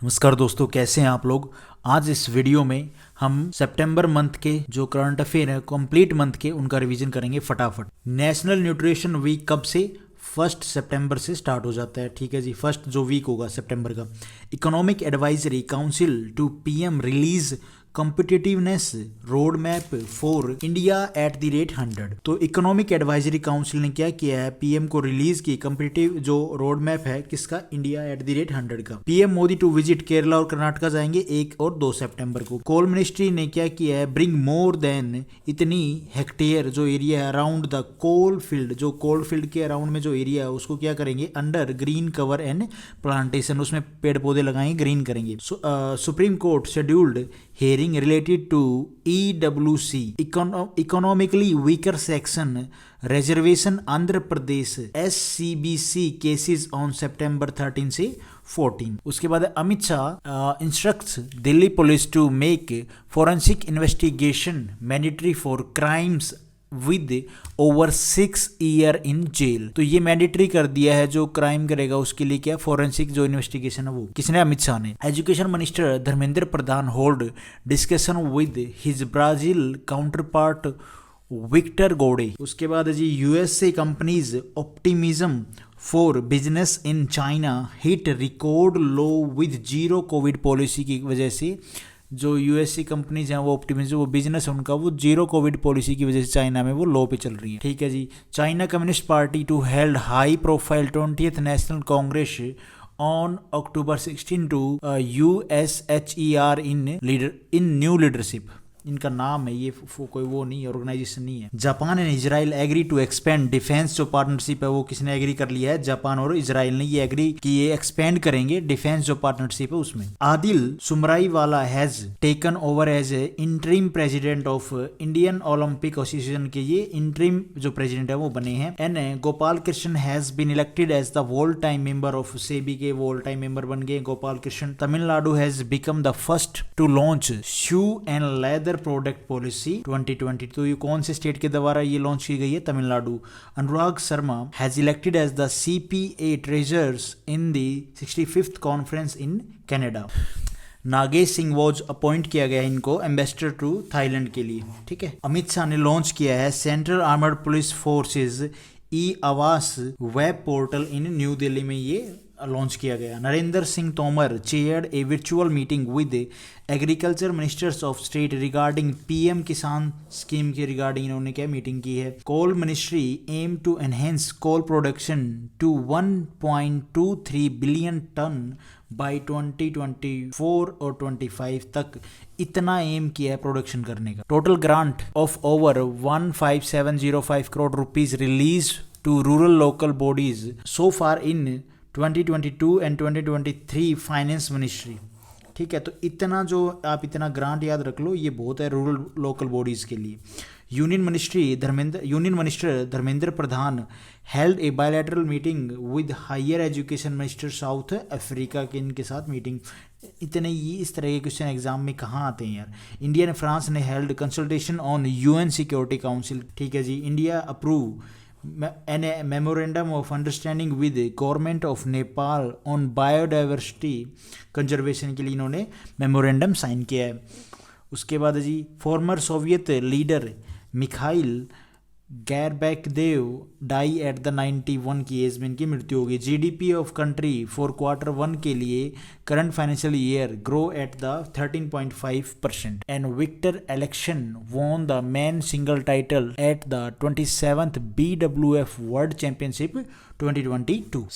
नमस्कार दोस्तों, कैसे हैं आप लोग। आज इस वीडियो में हम सितंबर मंथ के जो करंट अफेयर है, कंप्लीट मंथ के, उनका रिवीजन करेंगे फटाफट। नेशनल न्यूट्रिशन वीक कब से? 1 सितंबर से स्टार्ट हो जाता है। ठीक है जी, फर्स्ट जो वीक होगा सितंबर का। Economic advisory council to PM release competitiveness road map for India @100। तो इकोनॉमिक एडवाइजरी काउंसिल ने क्या किया है, पीएम को रिलीज की कॉम्पिटिटिव जो रोड मैप है, किसका? इंडिया @100 का। PM Modi to visit Kerala और कर्नाटका जाएंगे 1 और 2 सितंबर को। कोल मिनिस्ट्री ने क्या किया है, ब्रिंग मोर देन इतनी हेक्टेयर जो एरिया है अराउंड द कोल फील्ड, जो कोल फील्ड के अराउंड में जो एरिया है उसको क्या करेंगे, under green cover and plantation, उसमें पेड़ पौधे लगाएंगे, ग्रीन करेंगे। Supreme court scheduled hearing related to EWC economically weaker section reservation Andhra Pradesh SCBC cases on September 13 से 14। उसके बाद Amit Shah instructs Delhi police to make forensic investigation mandatory for crimes with over 6 year in jail. तो ये mandatory कर दिया है, जो crime करेगा उसके लिए क्या फोरेंसिक जो इन्वेस्टिगेशन है वो किसने? अमित शाह ने। Education minister Dharmendra Pradhan hold discussion with his Brazil counterpart Victor Godoy. उसके बाद जी USA companies optimism for business in China hit record low with zero Covid policy की वजह से। जो यूएससी कंपनीज हैं वो ऑप्टिमिज्म, वो बिजनेस है उनका, वो जीरो कोविड पॉलिसी की वजह से चाइना में वो लो पे चल रही है। ठीक है जी। China Communist Party to held high profile 20th National Congress on October 16 to USHER in new leadership. इनका नाम है, ये कोई वो नहीं है, ऑर्गेनाइजेशन नहीं है। Japan and Israel agree to expand defence जो पार्टनरशिप है वो किसने एग्री कर लिया है? जापान और इजराइल ने ये एग्री कि ये एक्सपेंड करेंगे डिफेंस जो पार्टनरशिप है उसमें। Adil Sumariwalla has taken over as interim president of Indian Olympic Association के ये इंटरिम जो प्रेसिडेंट है वो बने हैं। And Gopal Krishna has been elected as the whole time member of SEBI के वोल टाइम मेंबर बन गए Gopal Krishna. Tamil Nadu has become the first to launch shoe and leather product policy 2020। तो ये कौन से स्टेट के द्वारा ये लॉन्च की गई है? Tamil Nadu. Anurag Sharma has elected as the CPA treasurers in the 65th conference in Canada. Nagesh Singh was appoint किया गया है इनको एम्बेसडर टू थाईलैंड के लिए। ठीक है। अमित शाह ने लॉन्च किया है central armed police forces e Awas web portal in New Delhi में, ये लॉन्च किया गया। Narendra Singh Tomar chaired a virtual meeting with agriculture ministers of state regarding PM Kisan scheme के रिगार्डिंग इन्होंने क्या मीटिंग की है। Coal ministry aim to enhance coal production to 1.23 billion ton by 2024 और 25 तक, इतना एम किया है प्रोडक्शन करने का। Total grant of over 15705 crore rupees release to rural local bodies so far in 2022 and 2023 finance ministry. ठीक है, तो इतना जो आप इतना ग्रांट याद रख लो, ये बहुत है रूरल लोकल बॉडीज के लिए। Union minister Dharmendra Pradhan held a bilateral meeting with higher education minister South Africa के, इनके साथ मीटिंग। इतने ये इस तरह के क्वेश्चन एग्जाम में कहाँ आते हैं यार। इंडिया ने फ्रांस ने held consultation on UN security council. ठीक है जी। India approve an memorandum of understanding with government of Nepal on biodiversity conservation के लिए इन्होंने मेमोरेंडम साइन किया है। उसके बाद जी former Soviet leader Mikhail Gorbachev die at the 91 की एज में इनकी मृत्यु होगी। GDP of country for Q1 के लिए current financial year grow at the 13.5%। And Viktor इलेक्शन won the men single title at the 27th BWF world championship 2022।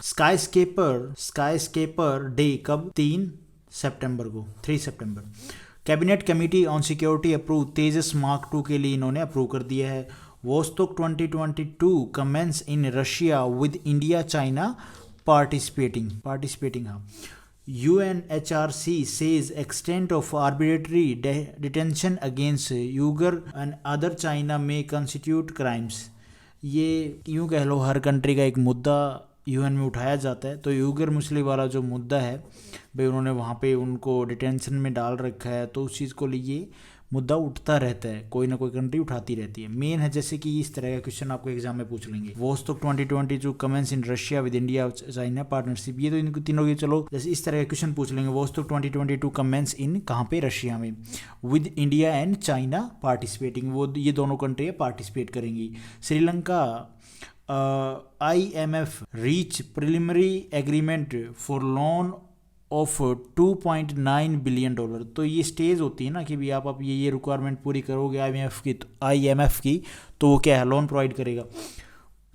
Skyscraper day कब? 3 सितंबर को, 3 सितंबर। Cabinet committee on security approve Tejas Mark 2 के लिए इन्होंने अप्रूव कर दिया है। Vostok 2022 commence in Russia with India China participating. हाँ। UNHRC says extent of arbitrary detention against Uyghur and other China may constitute crimes। ये यूँ कह लो हर कंट्री का एक मुद्दा UN में उठाया जाता है। तो यूगर मुस्लिम वाला जो मुद्दा है भाई, उन्होंने वहाँ पे उनको डिटेंशन में डाल रखा है, तो उस चीज़ को लिए मुद्दा उठता रहता है, कोई ना कोई कंट्री उठाती रहती है। मेन है जैसे कि इस तरह का क्वेश्चन आपको एग्जाम में पूछ लेंगे। Vostok 2022 comments in Russia with India China partnership, ये तो इनको तीनों की चलो जैसे इस तरह का क्वेश्चन पूछ लेंगे। वोस्टॉक 2022 कमेंट्स इन कहाँ पे, रशिया में, with India and China participating, वो ये दोनों कंट्री पार्टिसिपेट करेंगी। Sri Lanka IMF reach preliminary agreement for loan of $2.9 billion. तो ये स्टेज होती है ना कि भी आप ये रिक्वायरमेंट पूरी करोगे IMF की तो वो क्या है, लोन प्रोवाइड करेगा,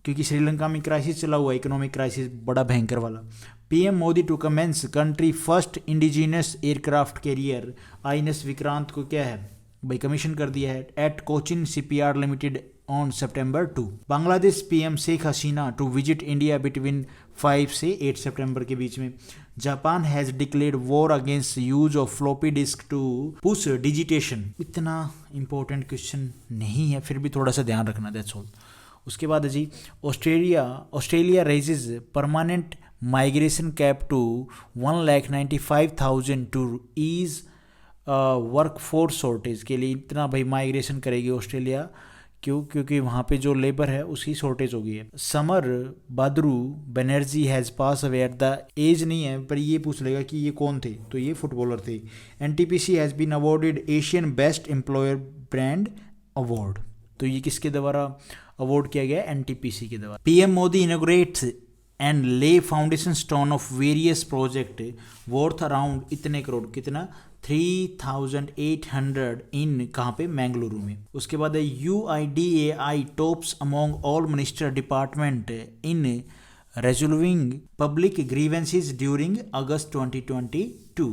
क्योंकि श्रीलंका में क्राइसिस चला हुआ है, इकोनॉमिक क्राइसिस बड़ा भयंकर वाला। PM Modi to commence country first indigenous aircraft carrier, INS Vikrant को क्या है भाई कमीशन कर दिया है at Cochin shipyard limited on September 2। Bangladesh PM Sheikh Hasina to visit India between 5 से 8 सितंबर के बीच में। Japan has declared war against use of floppy disk to push digitation. इतना इंपॉर्टेंट क्वेश्चन नहीं है, फिर भी थोड़ा सा ध्यान रखना, दैट्स ऑल। उसके बाद है जी Australia raises permanent migration cap to 1,95,000 to ease work force shortage के लिए। इतना भाई माइग्रेशन करेगी ऑस्ट्रेलिया, क्योंकि वहाँ पे जो लेबर है उसकी शॉर्टेज हो गई है। Samar Badru Banerjee has pass away at the age नहीं है, पर ये पूछ लेगा कि ये कौन थे, तो ये फुटबॉलर थे। NTPC has been awarded Asian best employer brand award, तो ये किसके द्वारा अवार्ड किया गया, NTPC के द्वारा। PM मोदी इनोग्रेट्स एंड ले foundation stone of various project worth around इतने करोड़, कितना 3,800 इन कहाँ पे, मैंगलुरु में। उसके बाद है UIDAI tops among all minister department in resolving public grievances during August 2022।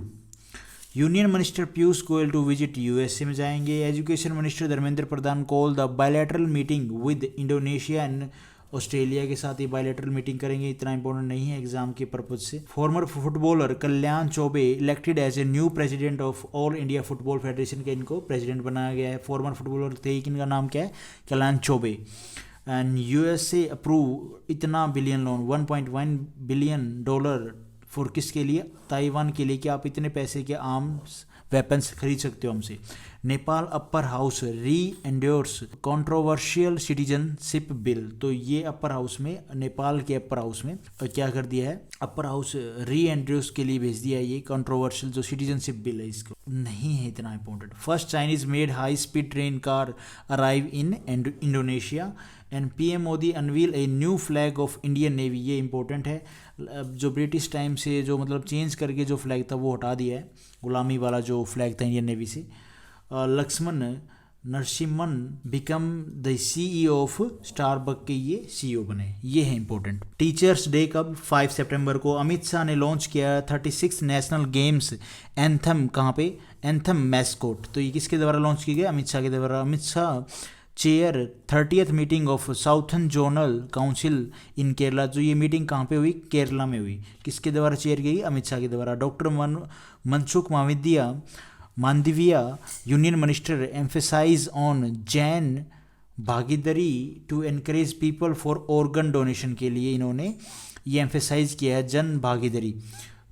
Union minister Piyush Goyal to visit USA में जाएंगे। Education minister Dharmendra Pradhan call the bilateral meeting with Indonesia and Australia के साथ ये बायलैटरल मीटिंग करेंगे, इतना इंपॉर्टेंट नहीं है एग्जाम के पर्पज से। Former footballer Kalyan Chaubey elected as a new president of all India football federation के इनको प्रेसिडेंट बनाया गया है। फॉर्मर फुटबॉलर थे, इनका नाम क्या है, कल्याण चौबे। एंड USA अप्रूव इतना बिलियन लोन $1.1 बिलियन फॉर किसके लिए, ताइवान के लिए, कि आप इतने पैसे के आर्म्स वेपन्स खरीद सकते हो हमसे। नेपाल अपर हाउस री एंडोर्स कंट्रोवर्शियल सिटीजनशिप बिल, तो ये अपर हाउस में, नेपाल के अपर हाउस में क्या कर दिया है, अपर हाउस री एंडोर्स के लिए भेज दिया है ये कंट्रोवर्शियल जो सिटीजनशिप बिल है, इसको नहीं है इतना important. First Chinese made high speed train car arrive in Indonesia and PM Modi unveil a new flag of Indian navy, ये इंपॉर्टेंट है। जो ब्रिटिश टाइम से जो मतलब चेंज करके जो फ्लैग था वो हटा दिया है, गुलामी वाला जो फ्लैग था इंडियन नेवी से। Lakshman Narasimhan become the CEO of Starbuck के ये CEO बने, ये है इंपॉर्टेंट। टीचर्स डे कब, 5 सितंबर को। अमित शाह ने लॉन्च किया 36 नेशनल गेम्स एंथम, कहाँ पे, एंथम मैस्कोट, तो ये किसके द्वारा लॉन्च किया गया, अमित शाह के द्वारा। Amit Shah chair 30th meeting of southern zonal council in Kerala, जो ये मीटिंग कहाँ पे हुई, केरला में हुई, किसके द्वारा चेयर की, अमित शाह के द्वारा। Doctor Mansukh Mandaviya union minister emphasise on Jan Bhagidari to encourage people for organ donation के लिए इन्होंने ये एम्फेसाइज किया है जन भागीदारी,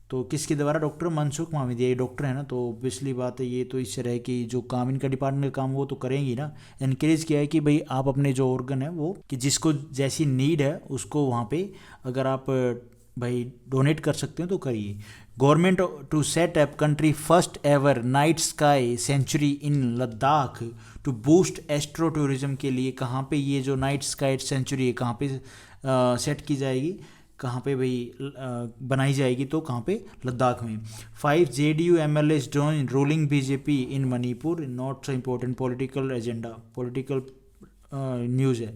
तो किसके द्वारा, डॉक्टर मनसुख मांडविया, ये डॉक्टर है ना, तो ऑब्वियसली बात है, ये तो इस तरह की जो काम इनका डिपार्टमेंट का काम वो तो करेंगी ना। एनकरेज किया है कि भाई आप अपने जो ऑर्गन है वो, कि जिसको जैसी नीड है उसको वहाँ पे अगर आप भाई डोनेट कर सकते हो तो करिए। Government to set up country first ever night sky sanctuary in Ladakh to boost astro tourism के लिए, कहाँ पे ये जो नाइट स्काई सेंचुरी है कहाँ पे सेट की जाएगी, कहाँ पे भाई बनाई जाएगी, तो कहाँ पे, लद्दाख में। 5 JDU MLAs join ruling BJP in Manipur, not so important political agenda, political news है।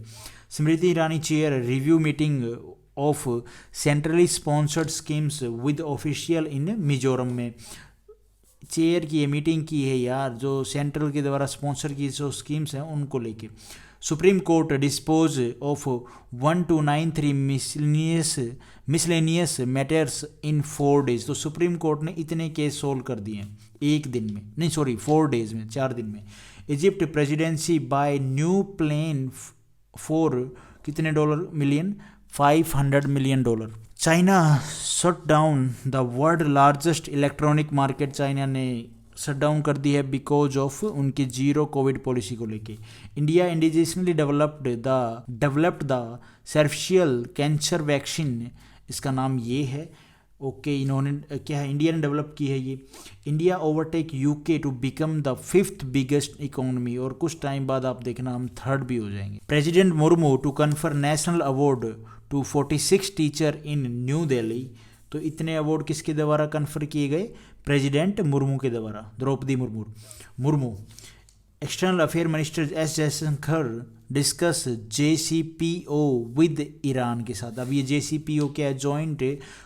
Smriti Irani chair review meeting of centrally sponsored schemes with official in Mizoram में, चेयर की ये मीटिंग की है यार, जो सेंट्रल के द्वारा स्पॉन्सर की जो स्कीम्स हैं उनको लेके। Supreme court dispose of 1293 miscellaneous matters in 4 days, तो सुप्रीम कोर्ट ने इतने केस सोल्व कर दिए हैं एक दिन में, नहीं सॉरी 4 days में, 4 दिन में। Egypt presidency buy new plane for कितने $million, $500 million। China shut down the world largest electronic market, China ने शट डाउन कर दी है बिकॉज ऑफ उनकी जीरो कोविड पॉलिसी को लेके। India indigenously developed the cervical cancer vaccine, इसका नाम ये है। ओके, इन्होंने क्या है, इंडिया ने डेवलप की है ये। India overtake UK to become the 5th biggest economy, और कुछ टाइम बाद आप देखना हम 3rd भी हो जाएंगे। President Murmu to confer national award to 46 teacher in New Delhi. तो इतने अवार्ड किसके द्वारा कन्फर किए गए? प्रेसिडेंट मुर्मू के द्वारा, Draupadi Murmu. External affair minister S Jaishankar discuss JCPO with Iran के साथ। अब ये JCPO क्या है? Joint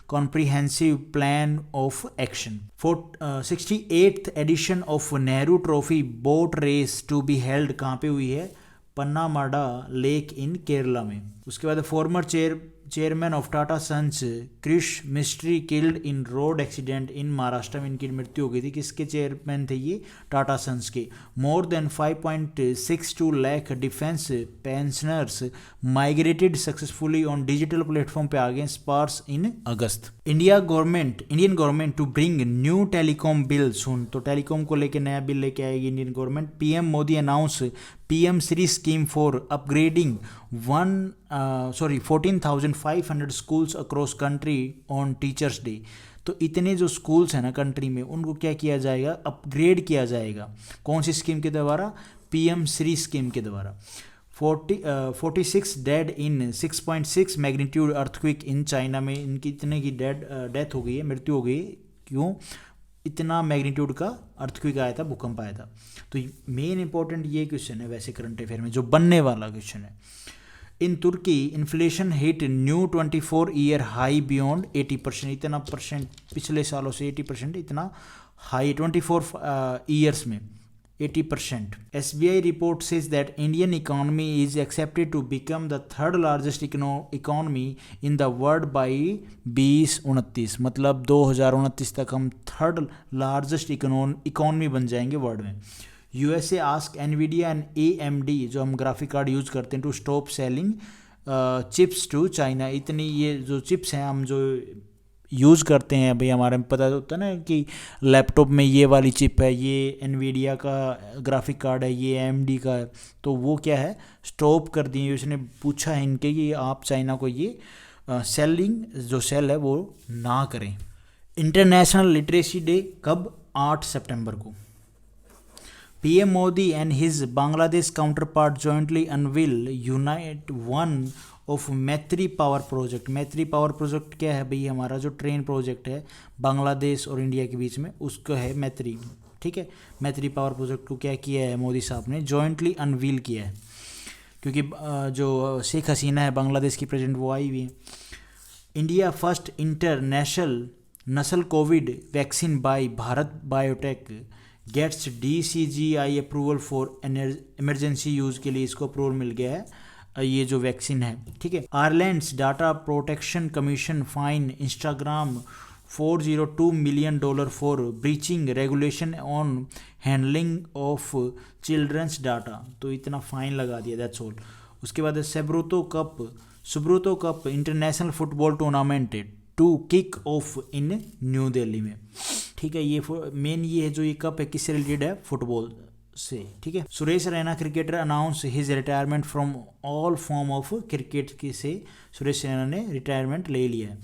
comprehensive plan of action. 68th edition of Nehru trophy boat race to be held कहाँ पे हुई है? पन्नामाडा लेक इन केरला में। उसके बाद former chairman of Tata sons Krish Mistry killed in road accident in Maharashtra में इनकी मृत्यु हो गई थी। किसके चेयरमैन थे ये? टाटा सन्स के। More than 5.62 lakh defence pensioners migrated successfully on digital platform पे आ गए Sparsh in August. Indian government to bring new telecom bill soon, तो टेलीकॉम को लेके नया बिल लेके आएगी Indian government. PM Modi announce PM Shri scheme for upgrading 14,500 schools across country on teachers day. तो इतने जो स्कूल्स हैं ना कंट्री में, उनको क्या किया जाएगा? अपग्रेड किया जाएगा। कौन सी स्कीम के द्वारा? PM श्री स्कीम के द्वारा। 46 dead in 6.6 magnitude earthquake in China में, इनकी इतने की डेथ हो गई है, मृत्यु हो गई। क्यों? इतना मैग्नीट्यूड का अर्थक्वेक आया था, भूकंप आया था। तो मेन इंपॉर्टेंट ये क्वेश्चन है वैसे करंट अफेयर में, जो बनने वाला क्वेश्चन है। In Turkey inflation hit new 24 year high beyond 80%। इतना परसेंट पिछले सालों से 80%, इतना हाई 24 ईयर्स में 80%। SBI report says that Indian economy is expected to become the 3rd largest economy in the world by 2029। मतलब 2029 तक हम 3rd largest economy बन जाएंगे वर्ल्ड में। USA ask NVIDIA and AMD, जो हम ग्राफिक कार्ड यूज करते हैं, to stop selling chips to China. इतनी ये जो चिप्स हैं हम जो यूज़ करते हैं, भाई हमारे में पता होता है ना कि लैपटॉप में ये वाली चिप है, ये एनवीडिया का ग्राफिक कार्ड है, ये AMD का है, तो वो क्या है? स्टॉप कर दिए। उसने पूछा है इनके कि आप चाइना को ये सेलिंग जो सेल है वो ना करें। इंटरनेशनल लिटरेसी डे कब? 8 सितंबर को। PM Modi and his Bangladesh counter part jointly unveil unite one of मैत्री पावर प्रोजेक्ट। मैत्री पावर प्रोजेक्ट क्या है भाई? हमारा जो ट्रेन प्रोजेक्ट है बांग्लादेश और इंडिया के बीच में, उसका है मैत्री। ठीक है, मैत्री पावर प्रोजेक्ट को क्या किया है मोदी साहब ने? जॉइंटली अनवील किया है, क्योंकि जो शेख हसीना है बांग्लादेश की प्रेसिडेंट, वो आई हुई है। India first international nasal covid vaccine by Bharat biotech gets DCGI approval for emergency use के लिए इसको अप्रूवल मिल गया है, ये जो वैक्सीन है। ठीक है। Ireland's data protection commission fine Instagram $402 million for breaching regulation on handling of children's data. तो इतना फाइन लगा दिया, दैट्स ऑल। उसके बाद Subroto cup international football tournament to kick off in New Delhi में। ठीक है, ये मेन ये है जो ये कप है, किससे रिलेटेड है? फुटबॉल से। ठीक है। Suresh Raina cricketer announce his retirement from all form of cricket के से सुरेश रैना ने रिटायरमेंट ले लिया है।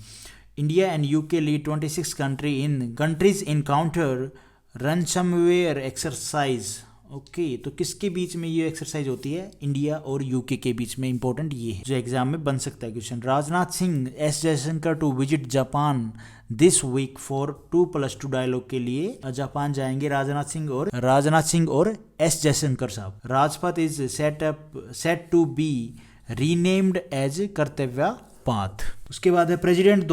India and UK lead 26 countries in counter ransomware exercise. Okay, तो किसके बीच में ये एक्सरसाइज होती है? इंडिया और UK के बीच में। इंपॉर्टेंट ये है जो एग्जाम में बन सकता है question. Rajnath Singh S Jaishankar to visit Japan this week for 2+2 dialogue के लिए जापान जाएंगे राजनाथ सिंह और S जयशंकर साहब। Rajpath is set to be renamed as Kartavya path. उसके बाद है president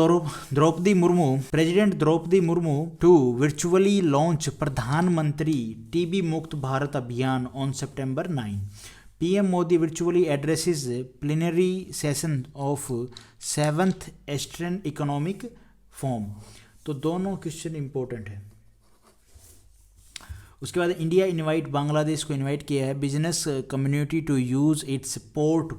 Draupadi Murmu to virtually launch Pradhanmantri TB Mukt Bharat Abhiyan on September 9। PM Modi virtually addresses plenary session of 7th eastern economic forum. तो दोनों क्वेश्चन इंपॉर्टेंट है। उसके बाद इंडिया इनवाइट बांग्लादेश को इनवाइट किया है business community to use its port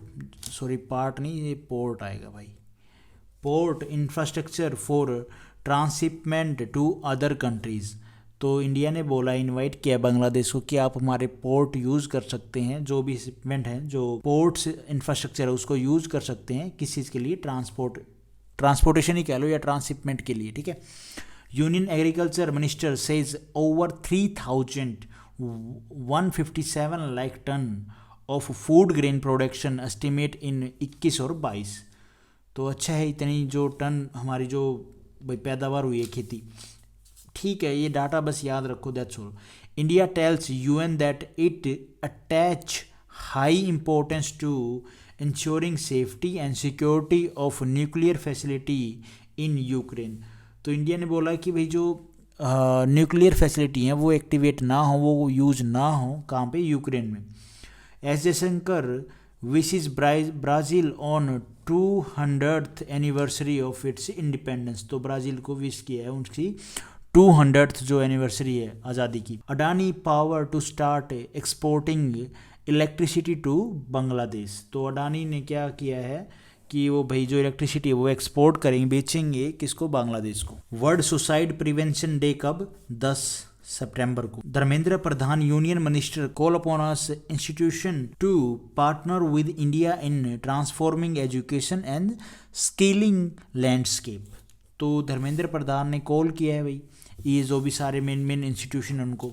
infrastructure for transshipment to other countries. तो India ने बोला, इनवाइट किया बांग्लादेश को कि आप हमारे पोर्ट यूज़ कर सकते हैं, जो भी शिपमेंट है, जो पोर्ट्स इंफ्रास्ट्रक्चर है उसको यूज़ कर सकते हैं किस चीज़ के लिए, ट्रांसपोर्टेशन ही कह लो या ट्रांसशिपमेंट के लिए, ठीक है। Union agriculture minister says over 3,157 lakh ton of food grain production estimate in 21 और 22। तो अच्छा है, इतनी जो टन हमारी जो भाई पैदावार हुई है खेती, ठीक है, ये डाटा बस याद रखो, that's all. India tells UN that it attach high importance to ensuring safety and security of nuclear facility in Ukraine. तो इंडिया ने बोला कि भाई जो न्यूक्लियर फैसिलिटी हैं वो एक्टिवेट ना हो, वो यूज़ ना हो, कहाँ पे, यूक्रेन में। S Jaishankar wishes Brazil on 200th anniversary of its independence. तो ब्राज़ील को विश किया है उनकी 200th जो एनिवर्सरी है आज़ादी की। Adani power to start exporting electricity to Bangladesh. तो अडानी ने क्या किया है कि वो भाई जो इलेक्ट्रिसिटी है वो एक्सपोर्ट करेंगे, बेचेंगे किसको, बांग्लादेश को। वर्ल्ड सुसाइड प्रिवेंशन डे कब, 10 सितंबर को। Dharmendra Pradhan union minister call upon US institution to partner with India in transforming education and skilling landscape. तो धर्मेंद्र प्रधान ने कॉल किया है भाई, ये जो भी सारे मेन इंस्टीट्यूशन उनको।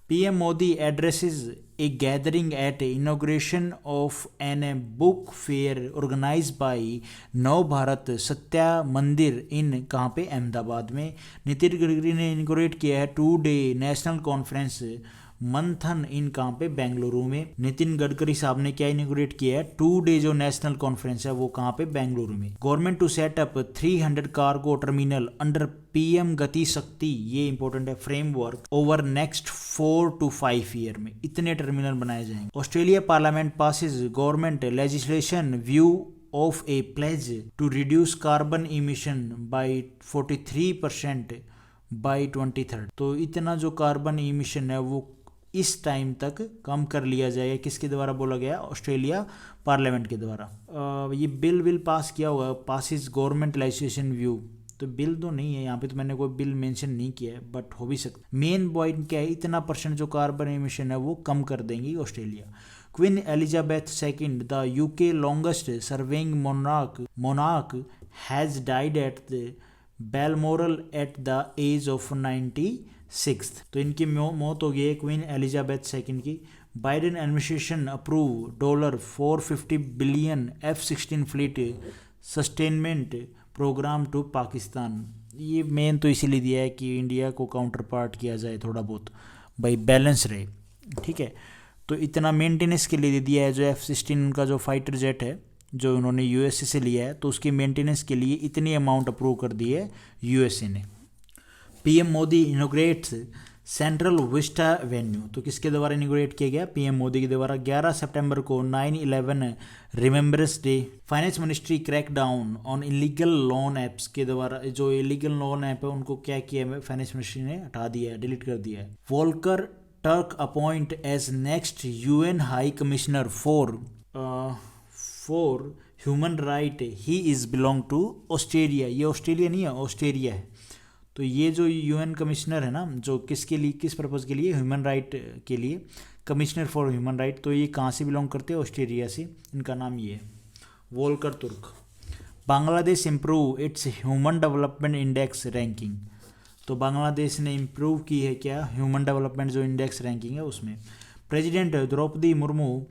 PM Modi addresses a gathering at inauguration of an book fair organized by नव भारत सत्या मंदिर इन कहाँ पे, अहमदाबाद में। नितिन गडकरी ने इनोग्रेट किया है 2-day नेशनल कॉन्फ्रेंस मंथन इन कहाँ पे, बेंगलुरु में। नितिन गडकरी साहब ने क्या इनोग्रेट किया है, 2-day जो नेशनल कॉन्फ्रेंस है वो कहाँ पे, बेंगलुरु में। Government to set up 300 cargo terminal under PM Gati Shakti, ये इंपॉर्टेंट है, framework over next 4 to 5 year में इतने टर्मिनल बनाए जाएंगे। Australia parliament passes government legislation view of a pledge to reduce carbon emission by 43% by 2030। तो इतना जो कार्बन इमिशन है वो इस टाइम तक कम कर लिया जाएगा, किसके द्वारा बोला गया, ऑस्ट्रेलिया पार्लियामेंट के द्वारा। ये बिल पास किया हुआ, पासिस गवर्नमेंट लेजिस्लेशन व्यू। तो बिल तो नहीं है यहाँ पे, तो मैंने कोई बिल मेंशन नहीं किया है, बट हो भी सकता। मेन पॉइंट क्या है, इतना % जो कार्बन एमिशन है वो कम कर देंगी Australia. Queen Elizabeth II the UK longest serving monarch has died at the Balmoral at the age of 96। तो इनकी मौत हो गई है क्वीन एलिजाबेथ II की। Biden administration approve $450 billion F-16 fleet sustainment programme to Pakistan. ये मेन तो इसीलिए दिया है कि इंडिया को काउंटर पार्ट किया जाए, थोड़ा बहुत भाई बैलेंस रहे, ठीक है। तो इतना मेंटेनेंस के लिए दिया है, जो F-16 उनका जो फाइटर जेट है जो उन्होंने USA से लिया है, तो उसकी मेंटेनेंस के लिए इतनी अमाउंट अप्रूव कर दी है USA ने। PM Modi इनोग्रेट्स central Vista venue. तो किसके द्वारा इनोग्रेट किया गया, PM मोदी के द्वारा। 11 सितंबर को 9/11 remembrance day. Finance ministry crack down on illegal loan apps के द्वारा, जो इलीगल लोन ऐप है उनको क्या किया है, फाइनेंस मिनिस्ट्री ने हटा दिया है, डिलीट कर दिया है। Volker Turk appoint as next UN high commissioner for human right, he is belong to Australia. ये ऑस्ट्रेलिया नहीं है, ऑस्ट्रेलिया है। तो ये जो UN कमिश्नर है ना, जो किसके लिए, किस पर्पज़ के लिए, ह्यूमन राइट के लिए, कमिश्नर फॉर ह्यूमन राइट। तो ये कहाँ से बिलोंग करते हैं, ऑस्ट्रेलिया से। इनका नाम ये है Volker Turk. Bangladesh improve its human development index ranking. तो बांग्लादेश ने इम्प्रूव की है क्या, ह्यूमन डेवलपमेंट जो इंडेक्स रैंकिंग है उसमें। President Draupadi Murmu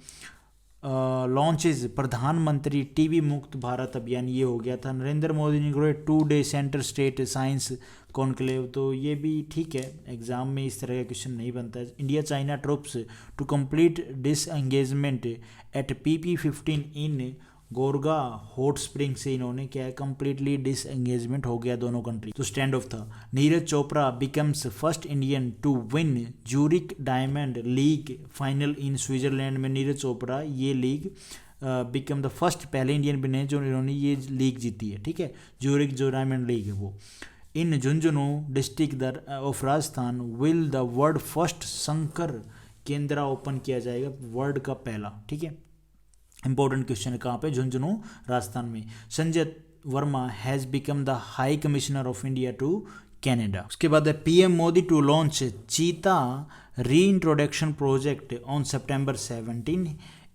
launches Pradhanmantri TB Mukt Bharat अभियान, ये हो गया था। नरेंद्र मोदी ने 2-day centre state science conclave. तो ये भी ठीक है, एग्जाम में इस तरह का क्वेश्चन नहीं बनता है। India China troops to complete disengagement at PP-15 in Gogra hot spring से इन्होंने क्या है, कंप्लीटली डिसएंगेजमेंट हो गया दोनों कंट्री। तो स्टैंड ऑफ था। Neeraj Chopra becomes first Indian to win Zurich diamond league final in Switzerland में। नीरज चोपड़ा ये लीग बिकम द फर्स्ट, पहले इंडियन बने जो इन्होंने ये लीग जीती है, ठीक है। ज्यूरिक जो डायमंड लीग है वो। In Jhunjhunu district of Rajasthan will the world first Shankar Kendra open किया जाएगा, वर्ल्ड का पहला, ठीक है। इंपॉर्टेंट क्वेश्चन है, कहाँ पे, झुंझुनू राजस्थान में। Sanjay Verma has become the high commissioner of India to Canada. उसके बाद है PM Modi to launch cheetah reintroduction project on September 17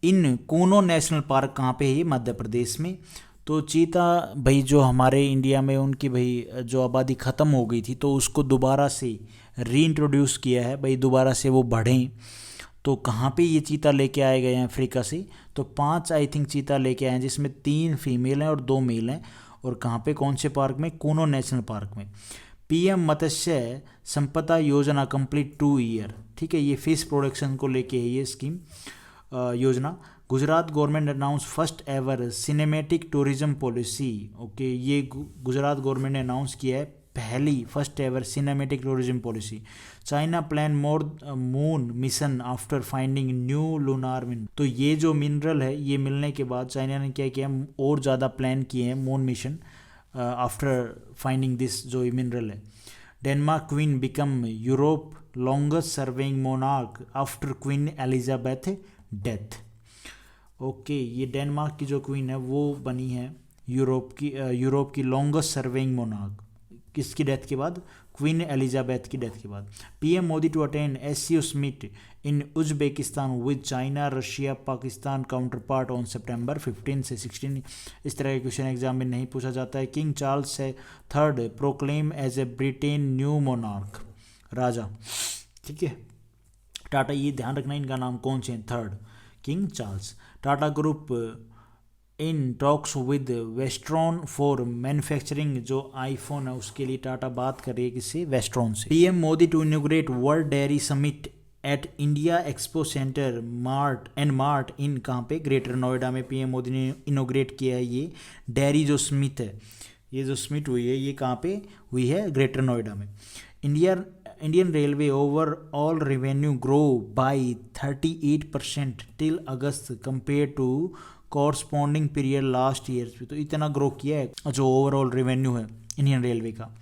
in Kuno national park. कहाँ पे है ये? मध्य प्रदेश में। तो चीता भाई जो हमारे इंडिया में उनकी भाई जो आबादी ख़त्म हो गई थी तो उसको दोबारा से री इंट्रोड्यूस किया है भाई, दोबारा से वो बढ़ें। तो कहाँ पे ये चीता लेके आए गए हैं? अफ्रीका से। तो 5 आई थिंक चीता लेके आए हैं, जिसमें 3 फीमेल हैं और 2 मेल हैं। और कहाँ पे? कौन से पार्क में? कूनो नेशनल पार्क में। पीएम मत्स्य संपदा योजना कंप्लीट 2 ईयर। ठीक है, ये फिश प्रोडक्शन को लेके है ये स्कीम योजना। Gujarat government announce first ever cinematic tourism policy. Okay, ये गुजरात गवर्नमेंट ने अनाउंस किया है पहली first ever cinematic tourism policy. China plan मोर moon mission after finding new lunar mineral. तो ये जो मिनरल है ये मिलने के बाद चाइना ने क्या किया? और ज़्यादा प्लान किए हैं moon mission after finding this जो मिनरल है। Denmark queen become Europe longest serving monarch after queen Elizabeth death. Okay, ये डेनमार्क की जो क्वीन है वो बनी है यूरोप की लॉन्गेस्ट सर्विंग मोनार्क। किसकी डेथ के बाद? क्वीन एलिजाबेथ की डेथ के बाद। PM Modi to attend SCO summit in Uzbekistan with China Russia Pakistan counterpart on September 15 से 16। इस तरह के क्वेश्चन एग्जाम में नहीं पूछा जाता है। किंग चार्ल्स से third proclaim as a Britain new monarch, राजा। ठीक है, टाटा, ये ध्यान रखना इनका नाम कौन से? Third king Charles. Tata group in talks with Wistron for manufacturing. जो आईफोन है उसके लिए टाटा बात कर रही है किससे? वेस्ट्रॉन से। PM Modi to inaugurate world dairy summit at India expo centre mart in कहाँ पे? ग्रेटर नोएडा में पीएम मोदी ने इनॉग्रेट किया है ये डेयरी जो समिट है। ये जो समिट हुई है ये कहाँ पे हुई है? ग्रेटर नोएडा में। Indian railway overall revenue grow by 38% till August compare to corresponding period last year. तो इतना ग्रो किया है जो ओवरऑल रेवेन्यू है इंडियन रेलवे का।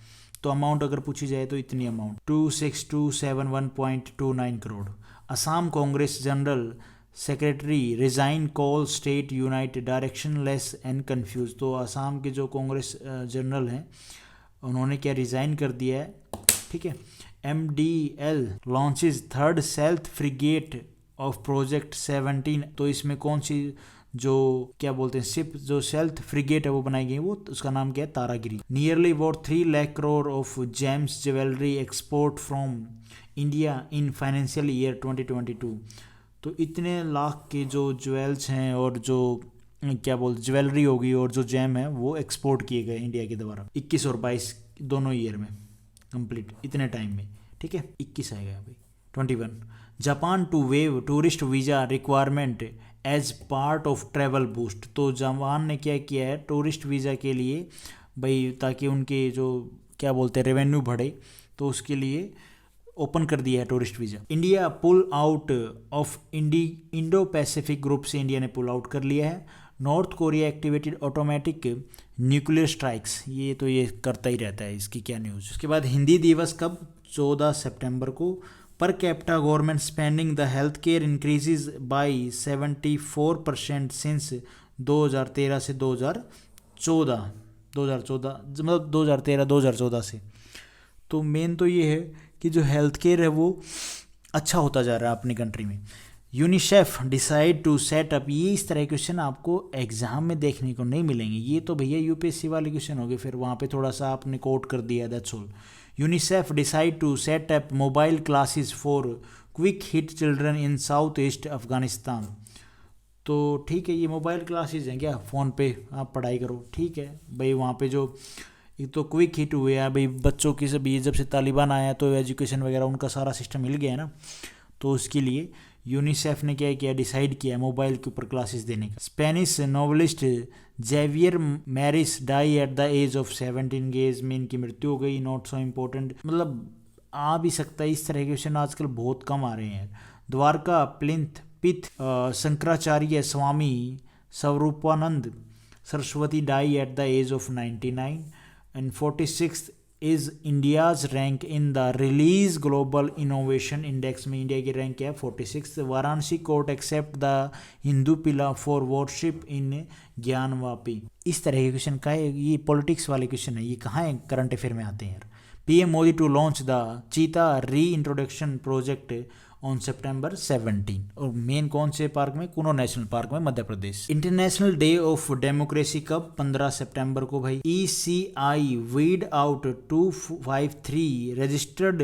तो अमाउंट अगर पूछी जाए तो इतनी amount 26,271.29 crore. Assam Congress general secretary resign call state unite directionless and confuse. तो असम के जो कांग्रेस जनरल हैं उन्होंने क्या रिजाइन कर दिया है। ठीक है, MDL launches third self frigate of project 17। तो इसमें कौन सी जो क्या बोलते हैं शिप जो सेल्फ फ्रिगेट है वो बनाई गई, वो उसका नाम क्या है? Taragiri. Nearly about 3 lakh crore of James jewellery export from India in financial year 2022। तो इतने लाख के जो ज्वेल्स हैं और जो क्या बोलते ज्वेलरी होगी और जो जेम है वो एक्सपोर्ट किए गए इंडिया के द्वारा 21 और 22 दोनों ईयर में कंप्लीट इतने टाइम में। ठीक है, 21 आएगा यहाँ पे 21। Japan to waive tourist visa requirement as part of travel boost. तो जापान ने क्या किया है? टूरिस्ट वीज़ा के लिए भाई ताकि उनके जो क्या बोलते हैं रेवेन्यू बढ़े, तो उसके लिए ओपन कर दिया है tourist visa. India pull out of Indo Pacific group से इंडिया ने पुल आउट कर लिया है। North Korea activated automatic nuclear strikes. ये तो ये करता ही रहता है, इसकी क्या न्यूज़। उसके बाद हिंदी दिवस कब? 14 सितंबर को। Per capita government spending the health care increases by 74% since 2013 से 2014 मतलब 2013-2014 से। तो मेन तो ये है कि जो हेल्थ केयर है वो अच्छा होता जा रहा है अपनी कंट्री में। UNICEF decide to set up. ये इस तरह के क्वेश्चन आपको एग्जाम में देखने को नहीं मिलेंगे। ये तो भैया यूपीएससी वाले क्वेश्चन हो गए, फिर वहाँ पे थोड़ा सा आपने कोट कर दिया, that's all. UNICEF decide to set up mobile classes for quick hit children in south east Afghanistan. तो ठीक है, ये मोबाइल क्लासेस हैं क्या? फ़ोन पे आप पढ़ाई करो, ठीक है भाई। वहाँ पे जो एक तो क्विक हिट हुए हैं भाई बच्चों की, सभी जब से तालिबान आया तो एजुकेशन वगैरह उनका सारा सिस्टम हिल गया है ना, तो उसके लिए यूनिसेफ ने क्या किया? डिसाइड किया मोबाइल के ऊपर क्लासेस देने का। Spanish novelist Javier Marías die at the age of 17 गेज में इनकी मृत्यु हो गई। नॉट सो इम्पोर्टेंट, मतलब आ भी सकता है। इस तरह के क्वेश्चन आजकल बहुत कम आ रहे हैं। द्वारका प्लिंथ Peeth Shankaracharya Swami Swaroopanand Saraswati die at the age of 99 and 46 is India's rank in the release global innovation index में इंडिया की रैंक क्या है? 46। Varanasi court accept the Hindu plea for worship in Gyanvapi. इस तरह के क्वेश्चन का है, ये पॉलिटिक्स वाले क्वेश्चन है, ये कहाँ है करंट अफेयर में आते हैं यार। PM Modi to launch the cheetah reintroduction project on September 17। और मेन कौन से पार्क में? कुनो नेशनल पार्क में, Madhya Pradesh. International day of democracy कब? 15 सितंबर को भाई। ECI weed out 253 registered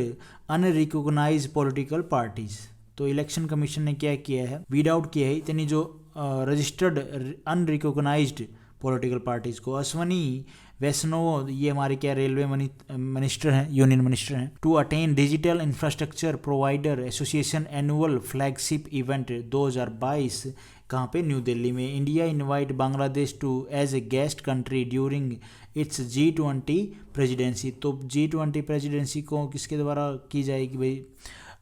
unrecognised political parties. तो इलेक्शन कमीशन ने क्या किया है? वीड आउट किया है इतनी जो रजिस्टर्ड अनरिकॉग्नाइज्ड पॉलिटिकल पार्टीज को। अश्वनी वैष्णव, ये हमारे क्या रेलवे मिनिस्टर हैं, यूनियन मिनिस्टर हैं। To attend digital infrastructure provider association annual flagship event 2022 कहाँ पे? न्यू दिल्ली में। India invite Bangladesh to as a guest country during its G20 presidency. तो G20 प्रेसिडेंसी को किसके द्वारा की जाएगी भाई?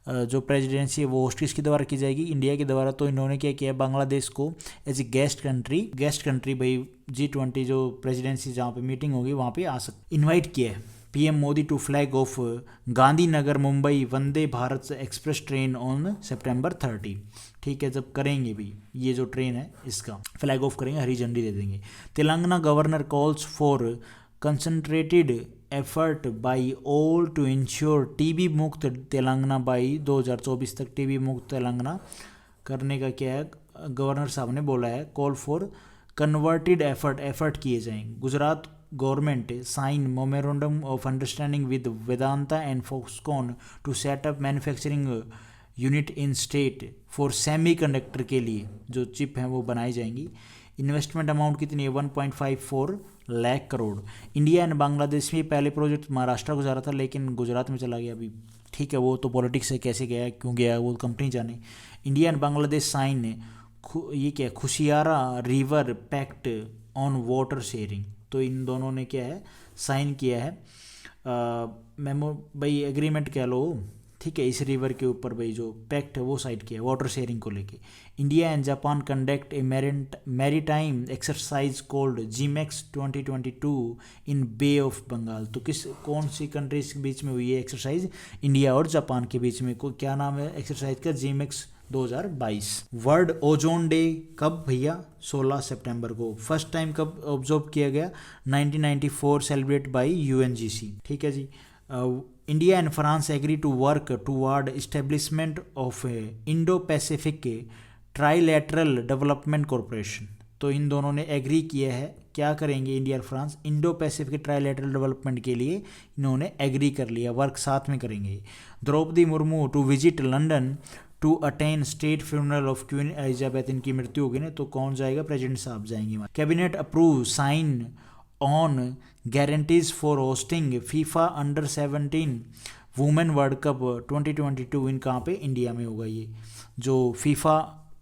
जो प्रेसिडेंसी है वो होस्ट किसके द्वारा की जाएगी? इंडिया के द्वारा। तो इन्होंने क्या किया? बांग्लादेश को एज ए गेस्ट कंट्री भाई G20 जो प्रेसिडेंसी जहाँ पे मीटिंग होगी वहाँ पे इनवाइट किया है। PM Modi to flag off Gandhinagar Mumbai Vande Bharat express train on September 30। ठीक है, जब करेंगे भी ये जो ट्रेन है इसका फ्लैग ऑफ करेंगे, हरी झंडी दे देंगे। Telangana governor calls for concentrated effort by all to ensure TB Mukt Telangana by 2024 तक टीबी मुक्त तेलंगाना करने का क्या है? गवर्नर साहब ने बोला है। कॉल फॉर कन्वर्टेड एफर्ट किए जाएंगे। Gujarat government sign memorandum of understanding with Vedanta and Foxconn to set up manufacturing unit in state for semiconductor के लिए जो चिप हैं वो बनाई जाएंगी। इन्वेस्टमेंट अमाउंट कितनी है? 1.54 लाख करोड़। इंडिया एंड बांग्लादेश में पहले प्रोजेक्ट महाराष्ट्र को जा रहा था लेकिन गुजरात में चला गया अभी। ठीक है, वो तो पॉलिटिक्स से कैसे गया, क्यों गया, वो कंपनी जाने। इंडिया एंड बांग्लादेश साइन ये क्या? Kushiyara river pact on water sharing. तो इन दोनों ने क्या है? साइन किया है मेमो भाई, एग्रीमेंट कह लो। ठीक है, इस रिवर के ऊपर भाई जो पैक्ट है वो साइड किया है वाटर शेयरिंग को लेके। India and Japan conduct a maritime exercise called GMEX 2022 in bay of Bengal. तो कौन सी कंट्रीज के बीच में हुई है एक्सरसाइज? इंडिया और जापान के बीच में। क्या नाम है एक्सरसाइज का? GMEX 2022। वर्ल्ड ओजोन डे कब भैया? 16 सितंबर को। फर्स्ट टाइम कब ऑब्जर्व किया गया? 1994 सेलिब्रेट बाई UNGC। ठीक है जी। India and France agree to work toward establishment of Indo Pacific trilateral development corporation. तो इन दोनों ने एग्री किया है, क्या करेंगे इंडिया और France? Indo Pacific trilateral development के लिए इन्होंने एग्री कर लिया, वर्क साथ में करेंगे। Draupadi Murmu to visit London to attend state funeral of queen Elizabeth. इनकी मृत्यु होगी ना, तो कौन जाएगा? प्रेसिडेंट साहब जाएंगे। Cabinet approve sign on guarantees for hosting FIFA under 17 women world cup 2022 in कहाँ पे? इंडिया में होगा। ये जो FIFA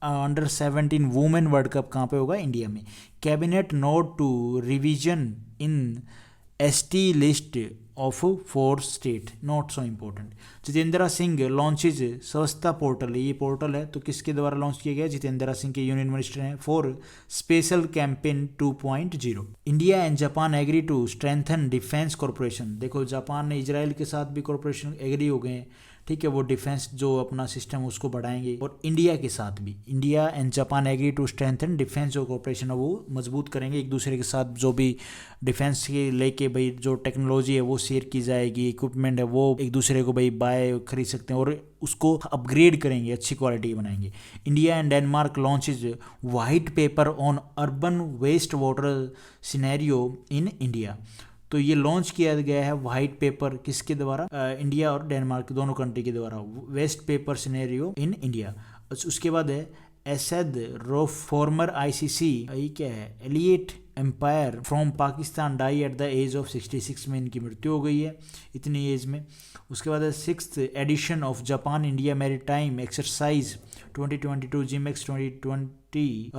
under 17 women world cup कहाँ पे होगा? इंडिया में। Cabinet note to revision in ST list of 4 state, not so important. Jitendra Singh launches Swachhata portal. ये पोर्टल है तो किसके द्वारा लॉन्च किया गया? जितेंद्र सिंह के यूनियन मिनिस्टर हैं। For special campaign 2.0। India and Japan agree to strengthen defence corporation. देखो, जापान ने इजराइल के साथ भी कॉर्पोरेशन एग्री हो गए हैं। ठीक है, वो डिफेंस जो अपना सिस्टम उसको बढ़ाएंगे। और इंडिया के साथ भी India and Japan agree to strengthen defence जो कॉर्पोरेशन है वो मजबूत करेंगे एक दूसरे के साथ। जो भी डिफेंस के लेके भाई जो टेक्नोलॉजी है वो शेयर की जाएगी, इक्विपमेंट है वो एक दूसरे को भाई बाय खरीद सकते हैं और उसको अपग्रेड करेंगे, अच्छी क्वालिटी बनाएंगे। India and Denmark launches white paper on urban waste water scenario in India. तो ये लॉन्च किया गया है वाइट पेपर किसके द्वारा? इंडिया और डेनमार्क दोनों कंट्री के द्वारा, waste paper scenario in India. उसके बाद है एसद रोफ फॉर्मर ICC, ये क्या है? Elite umpire from Pakistan die at the age of 66 में इनकी मृत्यु हो गई है, इतनी एज में। उसके बाद है 6th edition of Japan India maritime exercise 2022 GMEX 2020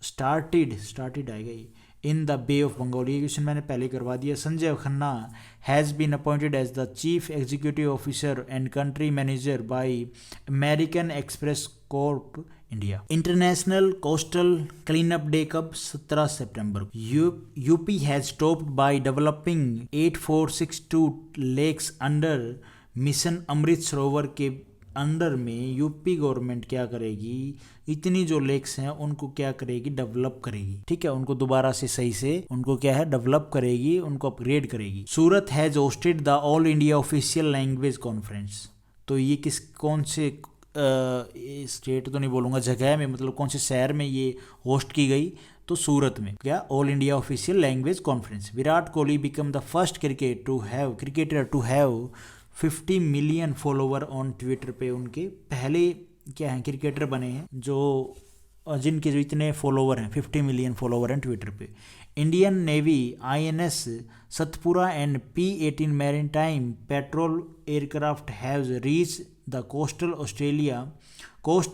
started आएगा ये in the bay of Bengal. ये क्वेश्चन मैंने पहले करवा दिया। Sanjay Khanna has been appointed as the chief executive officer and country manager by American Express corp India. International coastal clean up day कब? 17 सितंबर को। UP has stopped by developing 8462 lakes under mission Amrit Sarovar के under में UP government क्या करेगी, इतनी जो lakes हैं उनको क्या करेगी, डेवलप करेगी। ठीक है, उनको दोबारा से सही से उनको क्या है, डेवलप करेगी, उनको अपग्रेड करेगी। Surat has hosted the all India official language conference. तो ये कौन से स्टेट तो नहीं बोलूँगा, जगह में, मतलब कौन से शहर में ये होस्ट की गई, तो सूरत में। क्या, all India official language conference. Virat Kohli become the first cricketer to have 50 million follower on Twitter पे। उनके पहले क्या हैं, क्रिकेटर बने हैं जिनके जो इतने फॉलोवर हैं, 50 मिलियन फॉलोवर हैं ट्विटर पे। Indian navy INS Satpura and P-18 maritime patrol aircraft have reach the coast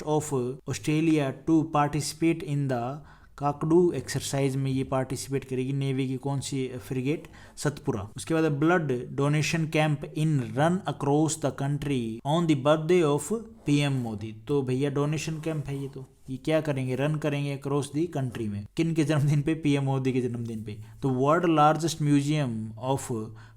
of Australia to participate in the Kakadu exercise में ये पार्टिसिपेट करेगी नेवी की कौन सी फ्रिगेट, सतपुरा। उसके बाद blood donation camp in run across the country on the birthday of PM Modi. तो भैया donation camp है ये, तो ये क्या करेंगे, रन करेंगे अक्रॉस दी कंट्री में। किन के जन्मदिन पे, PM मोदी के जन्मदिन पे। तो world largest museum of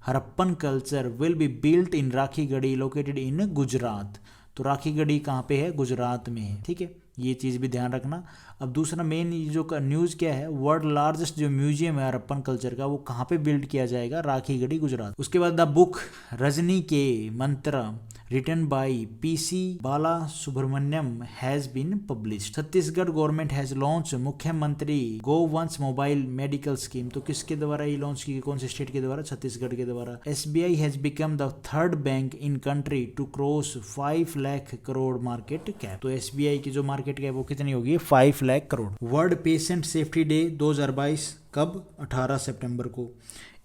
Harappan culture will be built in Rakhigarhi located in Gujarat. तो राखीगढ़ी कहाँ पे है, गुजरात में है। ठीक है, ये चीज़ भी ध्यान रखना। अब दूसरा मेन जो न्यूज़ क्या है, वर्ल्ड लार्जेस्ट जो म्यूजियम है हरप्पन कल्चर का, वो कहाँ पे बिल्ड किया जाएगा, राखीगढ़ी गुजरात। उसके बाद द बुक रजनी के mantra written by PC Balasubramaniam has been published. Chhattisgarh government has launch Mukhyamantri Govansh mobile medical scheme. तो किसके द्वारा ये लॉन्च की, कौन से स्टेट के द्वारा, छत्तीसगढ़ के द्वारा। SBI has become the third bank in country to cross 5 lakh crore market cap. तो SBI की जो मार्केट कैप वो कितनी होगी, 5 lakh crore. World patient safety day 2022 कब, 18 सितंबर को।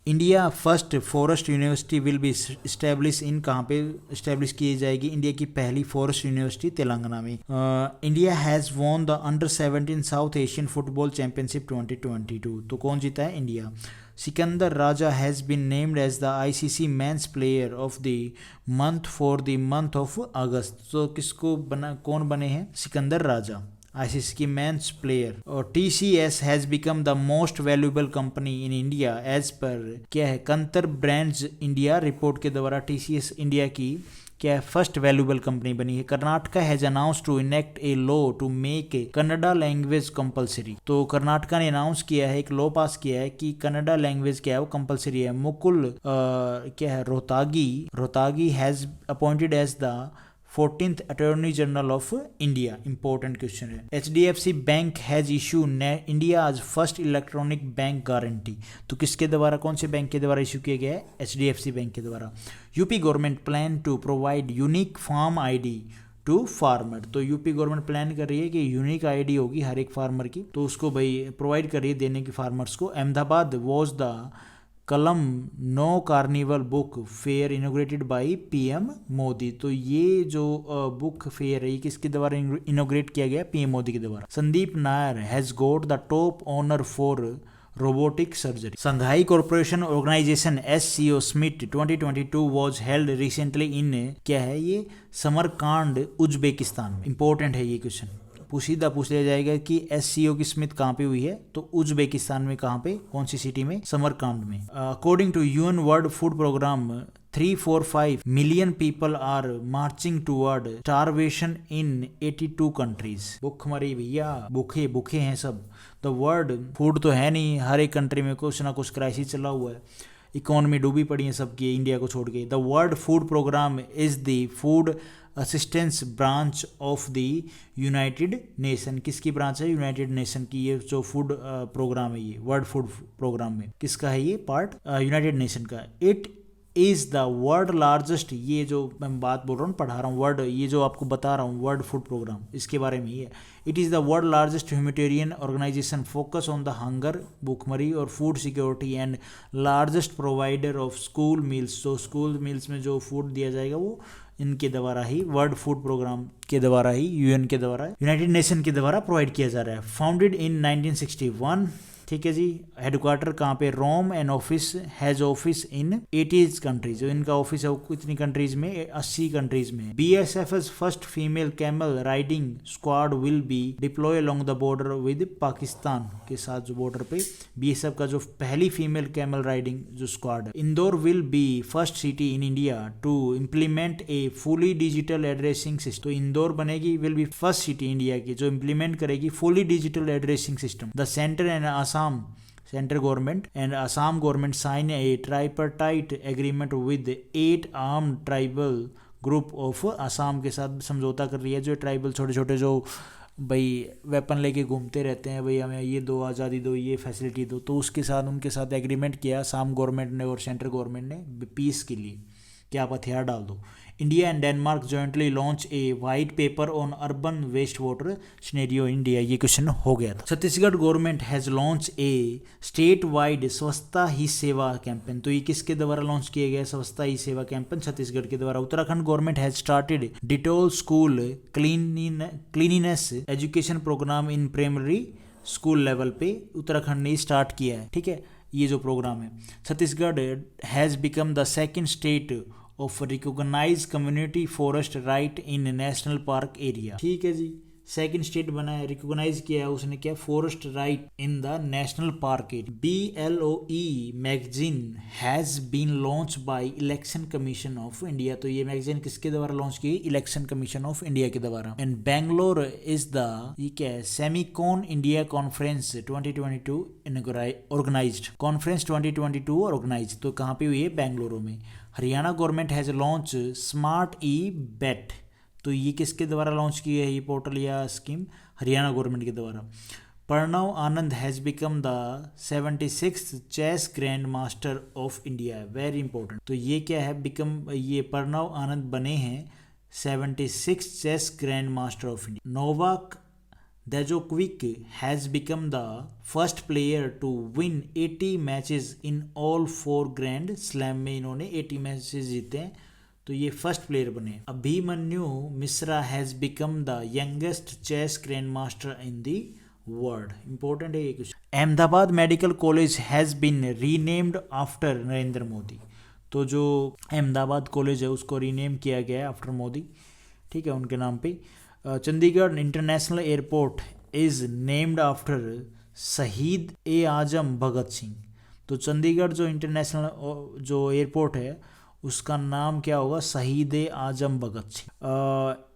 India first forest university will be establish in, कहाँ पे स्टैब्लिश की जाएगी, इंडिया की पहली फॉरेस्ट यूनिवर्सिटी तेलंगाना में। इंडिया हैज़ वॉन द अंडर-17 साउथ एशियन फुटबॉल चैंपियनशिप 2022। तो कौन जीता है, India. Sikandar Raza has been named as the ICC men's player of the month for the month of August. तो किसको कौन बने हैं, सिकंदर राजा, ICC की मेंस प्लेयर। और TCS has become the most valuable company in India as पर क्या है, कंतर ब्रांड्स इंडिया रिपोर्ट के द्वारा TCS इंडिया की क्या फर्स्ट वैल्यूएबल कंपनी बनी है। Karnataka has announce to enact a law to make Kannada language compulsory. तो कर्नाटका ने अनाउंस किया है, एक लॉ पास किया है कि कन्नड़ा लैंग्वेज क्या है, वो कंपलसरी है। मुकुल क्या है, Rohatgi has appointed as the 14th attorney general of India. Important question है। HDFC bank has issue India आज फर्स्ट इलेक्ट्रॉनिक बैंक गारंटी। तो किसके द्वारा, कौन से बैंक के द्वारा इशू किया गया है, HDFC बैंक के द्वारा। UP government plan to provide unique farm ID to farmer. तो यूपी गवर्नमेंट प्लान कर रही है कि यूनिक ID होगी हर एक फार्मर की, तो उसको भाई प्रोवाइड कर रही है देने की फार्मर्स को। Ahmedabad was the Kalam no carnival book fair inaugurated by PM Modi. तो ये जो बुक फेयर है ये किसके द्वारा इनोग्रेट किया गया, PM मोदी के द्वारा। Sandeep Nair has got the top honour for robotic surgery. Shanghai corporation organisation SCO summit 2022 was held recently in क्या है ये, समरकांड उज्बेकिस्तान में। इंपॉर्टेंट है ये क्वेश्चन, सीधा पूछ लिया जाएगा कि SCO की स्मिथ कहाँ पे हुई है, तो उज्बेकिस्तान में। कहाँ पे, कौन सी सिटी में, समरकांड में। According to UN world food programme 345 million people are marching toward starvation in 82 countries. भूखमरी भैया, भूखे हैं सब। द वर्ल्ड फूड तो है नहीं, हर एक कंट्री में कुछ ना कुछ क्राइसिस चला हुआ है, इकोनॉमी डूबी पड़ी है सबकी, इंडिया को छोड़ के। The world food programme is the food assistance branch of the united nation. किसकी ब्रांच है, यूनाइटेड नेशन की। ये जो फूड प्रोग्राम है, ये वर्ल्ड फूड प्रोग्राम में किसका है, ये पार्ट यूनाइटेड नेशन का। It is the world largest, ये जो मैं बात बोल रहा हूँ, पढ़ा रहा हूँ वर्ड, ये जो आपको बता रहा हूँ वर्ल्ड फूड प्रोग्राम, इसके बारे में ही है। It is the world largest humanitarian organisation focus on the hunger, भूखमरी और food security and largest provider of school meals. तो स्कूल मील्स में जो फूड दिया जाएगा वो इनके द्वारा ही, वर्ल्ड फूड प्रोग्राम के द्वारा ही, UN के द्वारा, यूनाइटेड नेशन के द्वारा प्रोवाइड किया जा रहा है। फाउंडेड इन 1961 ठीक है जी। हेडक्वार्टर कहाँ पे, Rome, and office has office in 80 countries, जो इनका ऑफिस है वो कितनी कंट्रीज में, 80 कंट्रीज में। BSF first female camel riding squad will be deploy along the border with Pakistan के साथ, जो बॉर्डर पे BSF का जो पहली फीमेल कैमल राइडिंग जो स्क्वाड है। Indore will be first city in India to implement a fully digital addressing system. तो इंदौर बनेगी, will be first city India की जो इम्प्लीमेंट करेगी fully digital addressing system. The centre and Assam, central government and Assam government sign a tripartite agreement with 8 armed tribal group of Assam के साथ समझौता कर रही है। जो ट्राइबल छोटे छोटे जो भाई वेपन लेके घूमते रहते हैं, भाई हमें ये दो, आज़ादी दो, ये फैसिलिटी दो, तो उसके साथ उनके साथ एग्रीमेंट किया असम गवर्नमेंट ने और सेंट्रल गवर्नमेंट ने पीस के लिए कि आप हथियार डाल दो। India and Denmark jointly launch a white paper on urban waste water scenario India, ये क्वेश्चन हो गया था। Chhattisgarh government has launch a state wide Swachhata Hi सेवा कैंपेन। तो ये किसके द्वारा लॉन्च किया गया स्वच्छता ही सेवा कैंपेन, छत्तीसगढ़ के द्वारा। Uttarakhand government has started Dettol school cleanliness education programme in primary school level पे उत्तराखंड ने स्टार्ट किया है, ठीक है, ये जो प्रोग्राम है। Chhattisgarh has become the second state of recognise community forest right in national park area, ठीक है जी। सेकंड स्टेट बना है, रिकॉग्नाइज किया है उसने, क्या, forest right in the national park area. BLOE magazine has been launch by election commission of India. तो ये मैगजीन किसके द्वारा लॉन्च की, इलेक्शन कमीशन ऑफ इंडिया के द्वारा। एंड बैंगलोर इज द, ये क्या है, Semicon India conference 2022 organised, conference 2022 organise. तो कहाँ पे हुई है, बेंगलुरु में। Haryana government has launch smart e beat. तो ये किसके द्वारा लॉन्च की है ये पोर्टल या स्कीम, हरियाणा गवर्नमेंट के द्वारा। Pranav Anand has become the 76th chess grand master of India, very important. तो ये क्या है, बिकम, ये प्रणव आनंद बने हैं 76th chess grand master of India. Novak Djokovic has become the first player to win 80 matches in all 4 grand slam में, इन्होंने 80 matches जीते हैं, तो ये फर्स्ट प्लेयर बने। Abhimanyu Mishra has become the youngest chess grand master in the world, important है ये कुछ। Ahmedabad medical college has been renamed after Narendra Modi. तो जो अहमदाबाद कॉलेज है उसको रीनेम किया गया है आफ्टर मोदी, ठीक है, उनके नाम पे। Chandigarh international airport is named after शहीद ए आजम भगत सिंह। तो चंडीगढ़ जो इंटरनेशनल जो एयरपोर्ट है उसका नाम क्या होगा, शहीद ए आजम भगत सिंह।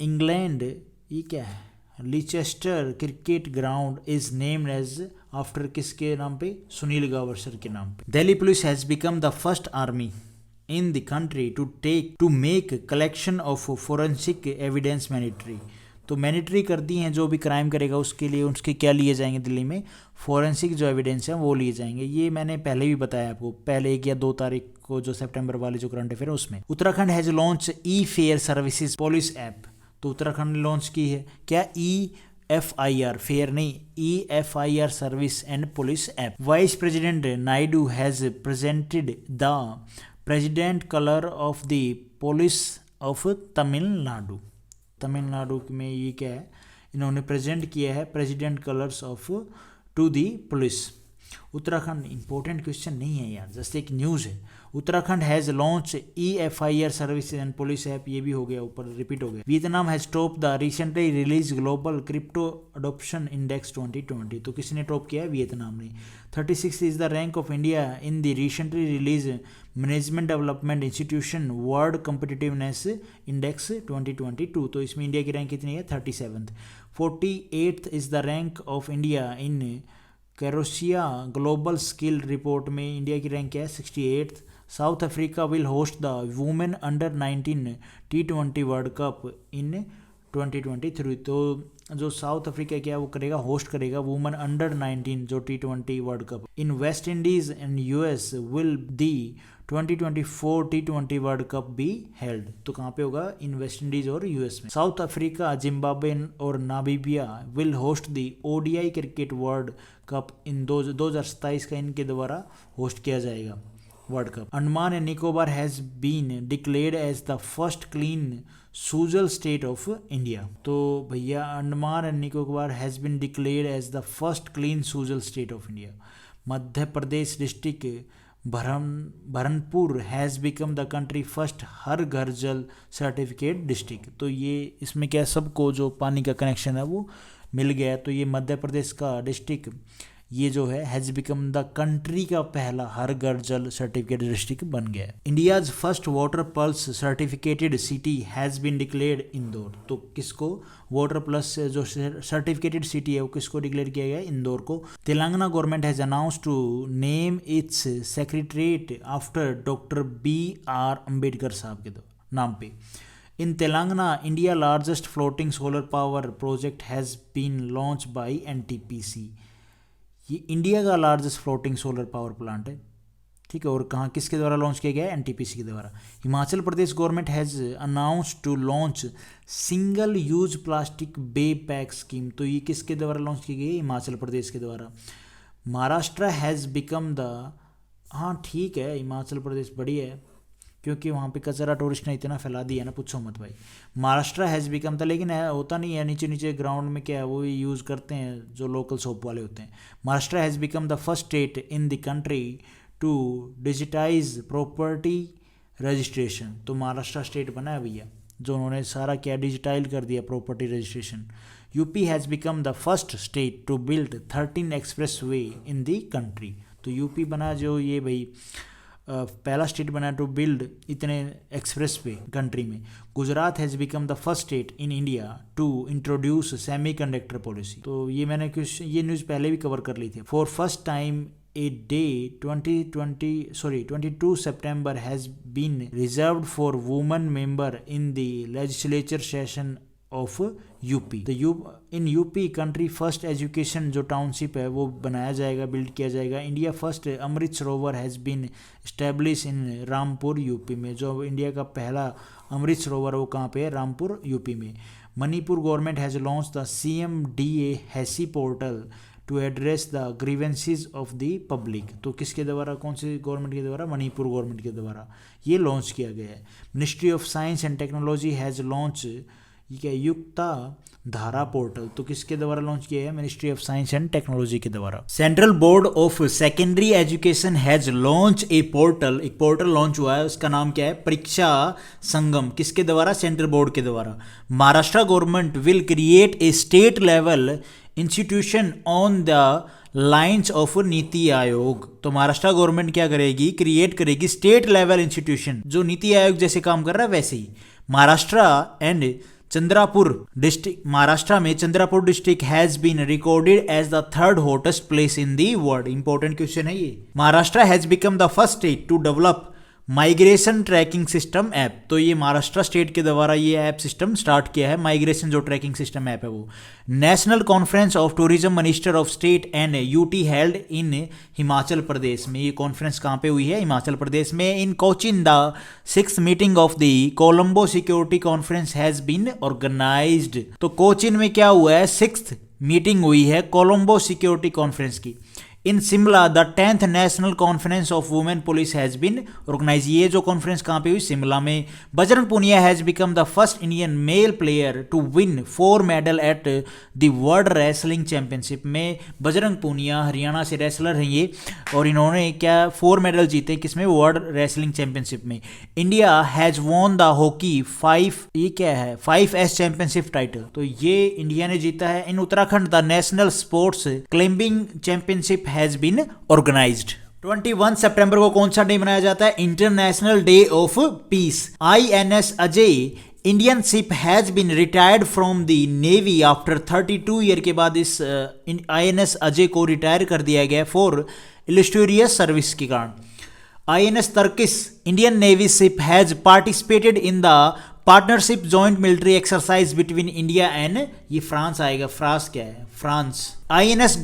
इंग्लैंड, ये क्या है, Leicester cricket ground is named as after किसके नाम पे, सुनील गावस्कर के नाम पे। Delhi police has become the first army in the country to make collection of forensic evidence mandatory। तो मैंडेटरी कर दी हैं, जो भी क्राइम करेगा उसके लिए उसके क्या लिए जाएंगे, दिल्ली में फॉरेंसिक जो एविडेंस है वो लिए जाएंगे। ये मैंने पहले भी बताया आपको, पहले 1 या 2 तारीख को जो सितंबर वाले जो करंट अफेयर है उसमें। Uttarakhand has launch e fair services police app. तो उत्तराखंड ने लॉन्च की है क्या, EFIR, फेयर नहीं, EFIR service and police app. Vice president Naidu has presented the president colour of the police of Tamil Nadu. Tamil Nadu में ये क्या है, इन्होंने प्रेजेंट किया है president colours of to the police. Uttarakhand, important question नहीं है यार, जस्ट एक न्यूज़ है। Uttarakhand has launch EFIR service and police app, ये भी हो गया, ऊपर रिपीट हो गया। Vietnam has top the recently release global crypto adoption index 2020। तो किसने टॉप किया है, वियतनाम ने। 36 is the rank of India in the recently release management development institution world competitiveness index 2022। तो इसमें इंडिया की रैंक कितनी है, 37th। 48th is the rank of India in कैरोसिया ग्लोबल स्किल रिपोर्ट में इंडिया की रैंक क्या है, 68th। South Africa will host the women under 19 T20 world cup in 2023। तो जो साउथ अफ्रीका क्या वो करेगा, होस्ट करेगा वुमेन अंडर 19 जो T20 world cup. In West Indies and US will the 2024 T20 world cup be held. तो कहाँ पे होगा, इन वेस्ट इंडीज और US में। साउथ अफ्रीका, जिम्बाब्वे और Namibia will host the ODI cricket world cup in 2027 का इनके द्वारा होस्ट किया जाएगा world cup. Andaman and Nicobar has been declared as the first clean Sujal state of India. तो भैया Andaman and Nicobar has been declared as the first clean Sujal state of India. Madhya Pradesh district Barhampur has become the country first Har Ghar Jal certificate district. तो ये इसमें क्या सबको जो पानी का कनेक्शन है वो मिल गया है। तो ये मध्य प्रदेश का डिस्ट्रिक्ट ये जो है हैज़ बिकम द कंट्री का पहला हर घर जल सर्टिफिकेट डिस्ट्रिक्ट बन गया है। India's first water plus certificated city has been declared Indore. तो किसको वाटर प्लस जो सर्टिफिकेटेड सिटी है वो किसको डिक्लेयर किया गया है? इंदौर को। Telangana government has announce to name its secretariat after doctor BR Ambedkar Sahab के नाम पे। In Telangana, India largest floating solar power project has been launched by NTPC। ये इंडिया का largest floating solar power plant है, ठीक है। और कहाँ किसके द्वारा लॉन्च किया गया है? NTPC के द्वारा। Himachal Pradesh government has announce to launch single use plastic buy back scheme. तो ये किसके द्वारा लॉन्च की गई है? हिमाचल प्रदेश के द्वारा। महाराष्ट्र हैज़ बिकम द, हाँ ठीक है, हिमाचल प्रदेश बढ़िया है क्योंकि वहाँ पे कचरा टूरिस्ट ने इतना फैला दिया ना, पूछो मत भाई। महाराष्ट्र हैज़ बिकम था, लेकिन होता नहीं है, नीचे नीचे ग्राउंड में क्या है वो यूज़ करते हैं जो लोकल शॉप वाले होते हैं। Maharashtra has become the first state in the country to digitise property registration. तो महाराष्ट्र स्टेट बना है भैया जो उन्होंने सारा क्या डिजिटाइल कर दिया property registration. UP has become the first state to build 13 express way in the country. तो यूपी बना जो ये भाई पहला स्टेट बना टू बिल्ड इतने एक्सप्रेस वे कंट्री में। Gujarat has become the first state in India to introduce semiconductor policy. तो ये मैंने कुछ ये न्यूज़ पहले भी कवर कर ली थी। For first time a day 22 September has been reserved for women member in the legislature session of UP. तो in UP country first education जो टाउनशिप है वो बनाया जाएगा, बिल्ड किया जाएगा। India first Amrit Sarovar has been establish in Rampur UP में। जो इंडिया का पहला अमृत सरोवर वो कहाँ पे है? रामपुर यूपी में। Manipur government has launch the CMDA Haisi portal to address the grievances of the public. तो किसके द्वारा, कौन से गवर्नमेंट के द्वारा? मणिपुर गवर्नमेंट के द्वारा ये लॉन्च किया गया है। Ministry of science and technology has launch ये क्या युक्ता धारा पोर्टल। तो किसके द्वारा लॉन्च किया है? Ministry of science and technology के द्वारा। Central board of secondary education has launch A portal. एक पोर्टल लॉन्च हुआ है, उसका नाम क्या है? परीक्षा संगम। किसके द्वारा? सेंट्रल बोर्ड के द्वारा। Maharashtra government will create a state level institution on the lines of NITI Aayog. तो महाराष्ट्र गवर्नमेंट क्या करेगी? क्रिएट करेगी स्टेट लेवल इंस्टीट्यूशन जो नीति आयोग जैसे काम कर रहा है वैसे ही। महाराष्ट्र एंड चंद्रापुर डिस्ट्रिक्ट, महाराष्ट्र में Chandrapur district has been recorded as the third hottest place in the world. Important question है ये। Maharashtra has become the first state to develop migration tracking system app. तो ये महाराष्ट्र स्टेट के द्वारा ये ऐप सिस्टम स्टार्ट किया है, माइग्रेशन जो ट्रैकिंग सिस्टम ऐप है वो। National conference of tourism minister of state and UT held in Himachal Pradesh में। ये कॉन्फ्रेंस कहाँ पे हुई है? हिमाचल प्रदेश में। In Cochin the 6th meeting of the Colombo security conference has been organized. तो कोचिन में क्या हुआ है? 6th मीटिंग हुई है कोलंबो सिक्योरिटी कॉन्फ्रेंस की। In Shimla the 10th national conference of women police has been organize. ये जो कॉन्फ्रेंस कहाँ पे हुई? शिमला में। Bajrang Punia has become the first Indian male player to win 4 medal at the world wrestling championship में। बजरंग पुनिया हरियाणा से रेसलर हैं ये, और इन्होंने क्या 4 मेडल जीते किसमें? वर्ल्ड रेसलिंग चैंपियनशिप में। India has won the hockey 5S championship title. तो ये इंडिया ने जीता है। In Uttarakhand the national sports climbing championship has been organized. 21 सितंबर को कौन सा डे मनाया जाता है? International day of peace. INS Ajay Indian ship has been retired from the navy after 32 year के बाद इस INS अजय को रिटायर कर दिया गया फॉर इलस्ट्रियस सर्विस के कारण। INS Turkish Indian navy ship has participated in the partnership joint military exercise between India and, ये फ्रांस आएगा, फ्रांस क्या है? France. INS